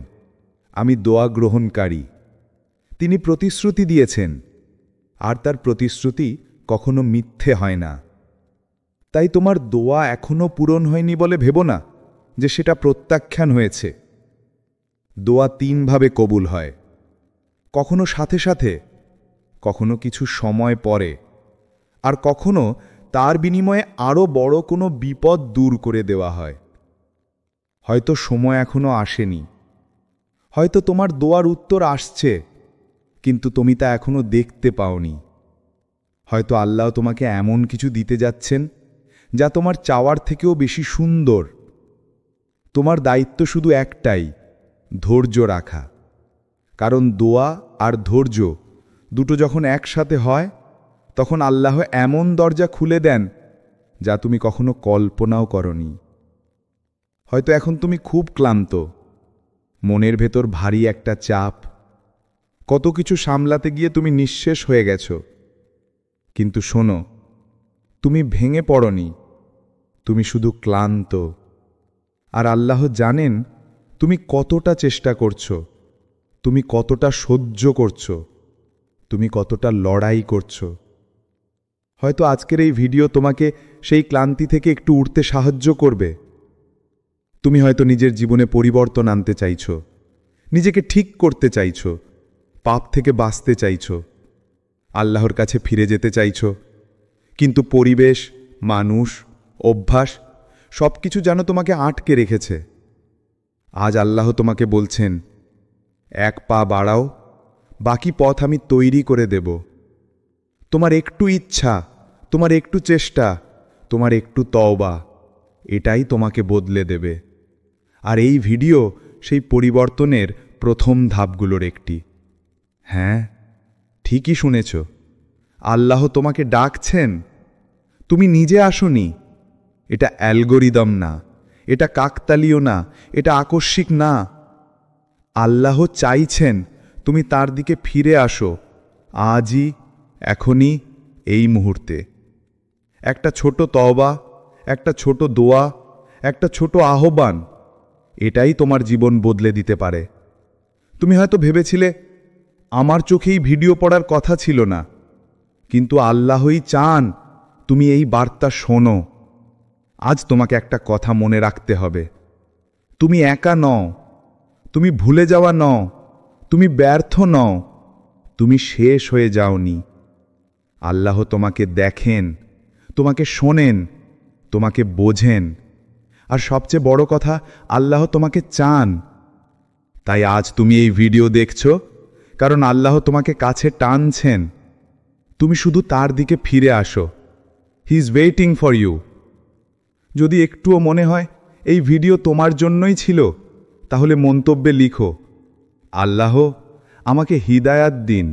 আমি দোয়া গ্রহণকারী। তিনি প্রতিশ্রুতি দিয়েছেন, আর তার প্রতিশ্রুতি কখনো মিথ্যে হয় না। তাই তোমার দোয়া এখনো পূরণ হয়নি বলে ভেবো না যে সেটা প্রত্যাখ্যান হয়েছে। দোয়া 3 ভাবে কবুল হয়, কখনো সাথে সাথে, কখনো কিছু সময় পরে, আর কখনো তার বিনিময়ে আরও বড় কোনো বিপদ দূর করে দেওয়া হয়। হয়তো সময় এখনো আসেনি, হয়তো তোমার দোয়ার উত্তর আসছে, কিন্তু তুমি তা এখনো দেখতে পাওনি। হয়তো আল্লাহ তোমাকে এমন কিছু দিতে যাচ্ছেন যা তোমার চাওয়ার থেকেও বেশি সুন্দর। তোমার দায়িত্ব শুধু একটাই, ধৈর্য রাখা। কারণ দোয়া আর ধৈর্য দুটো যখন একসাথে হয়, তখন আল্লাহ এমন দরজা খুলে দেন যা তুমি কখনো কল্পনাও করনি। হয়তো এখন তুমি খুব ক্লান্ত, মনের ভেতর ভারী একটা চাপ, কত কিছু সামলাতে গিয়ে তুমি নিঃশেষ হয়ে গেছো। কিন্তু শোনো, তুমি ভেঙে পড়নি, তুমি শুধু ক্লান্ত। আর আল্লাহ জানেন তুমি কতটা চেষ্টা করছো, তুমি কতটা সহ্য করছো, তুমি কতটা লড়াই করছো। হয়তো আজকের এই ভিডিও তোমাকে সেই ক্লান্তি থেকে একটু উঠতে সাহায্য করবে। তুমি হয়তো নিজের জীবনে পরিবর্তন আনতে চাইছো, নিজেকে ঠিক করতে চাইছো, পাপ থেকে বাঁচতে চাইছো, আল্লাহর কাছে ফিরে যেতে চাইছো। কিন্তু পরিবেশ, মানুষ, অভ্যাস সবকিছু যেন তোমাকে আটকে রেখেছে। আজ আল্লাহ তোমাকে বলছেন, এক পা বাড়াও, বাকি পথ আমি তৈরি করে দেব। তোমার একটু ইচ্ছা, তোমার একটু চেষ্টা, তোমার একটু তওবা, এটাই তোমাকে বদলে দেবে। আর এই ভিডিও সেই পরিবর্তনের প্রথম ধাপগুলোর একটি। হ্যাঁ, ঠিকই শুনেছ, আল্লাহ তোমাকে ডাকছেন। তুমি নিজে আসনি, এটা অ্যালগোরিদম না, এটা কাকতালীয় না, এটা আকস্মিক না। আল্লাহ চাইছেন তুমি তার দিকে ফিরে আসো, আজই, এখনই, এই মুহূর্তে। একটা ছোট তওবা, একটা ছোট দোয়া, একটা ছোট আহ্বান, এটাই তোমার জীবন বদলে দিতে পারে। তুমি হয়তো ভেবেছিলে আমার চোখেই ভিডিও পড়ার কথা ছিল না, কিন্তু আল্লাহই চান তুমি এই বার্তা শোনো। আজ তোমাকে একটা কথা মনে রাখতে হবে, তুমি একা নও, তুমি ভুলে যাওয়া নও, তুমি ব্যর্থ নও, তুমি শেষ হয়ে যাওনি। আল্লাহ তোমাকে দেখেন, তোমাকে শোনেন, তোমাকে বোঝেন, আর সবচেয়ে বড় কথা, আল্লাহ তোমাকে চান। তাই আজ তুমি এই ভিডিও দেখছো, কারণ আল্লাহ তোমাকে কাছে টানছেন। তুমি শুধু তার দিকে ফিরে আসো। He is waiting for you. যদি একটুও মনে হয় এই ভিডিও তোমার জন্যই ছিল, তাহলে মন্তব্যে লিখো, আল্লাহ আমাকে হিদায়াত দিন,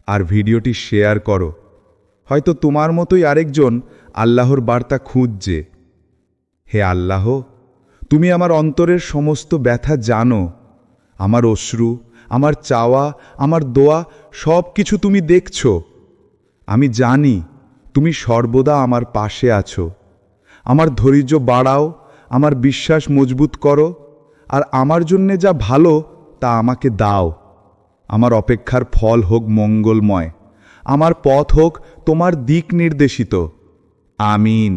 আর ভিডিওটি শেয়ার করো। হয়তো তোমার মতোই আরেকজন আল্লাহর বার্তা খুঁজছে। হে আল্লাহ, তুমি আমার অন্তরের সমস্ত ব্যথা জানো, আমার অশ্রু, আমার চাওয়া, আমার দোয়া, সব কিছু তুমি দেখছো। আমি জানি তুমি সর্বদা আমার পাশে আছো। আমার ধৈর্য বাড়াও, আমার বিশ্বাস মজবুত করো, আর আমার জন্যে যা ভালো তা আমাকে দাও। আমার অপেক্ষার ফল হোক মঙ্গলময়, আমার পথ হোক তোমার দিক নির্দেশিত। আমিন।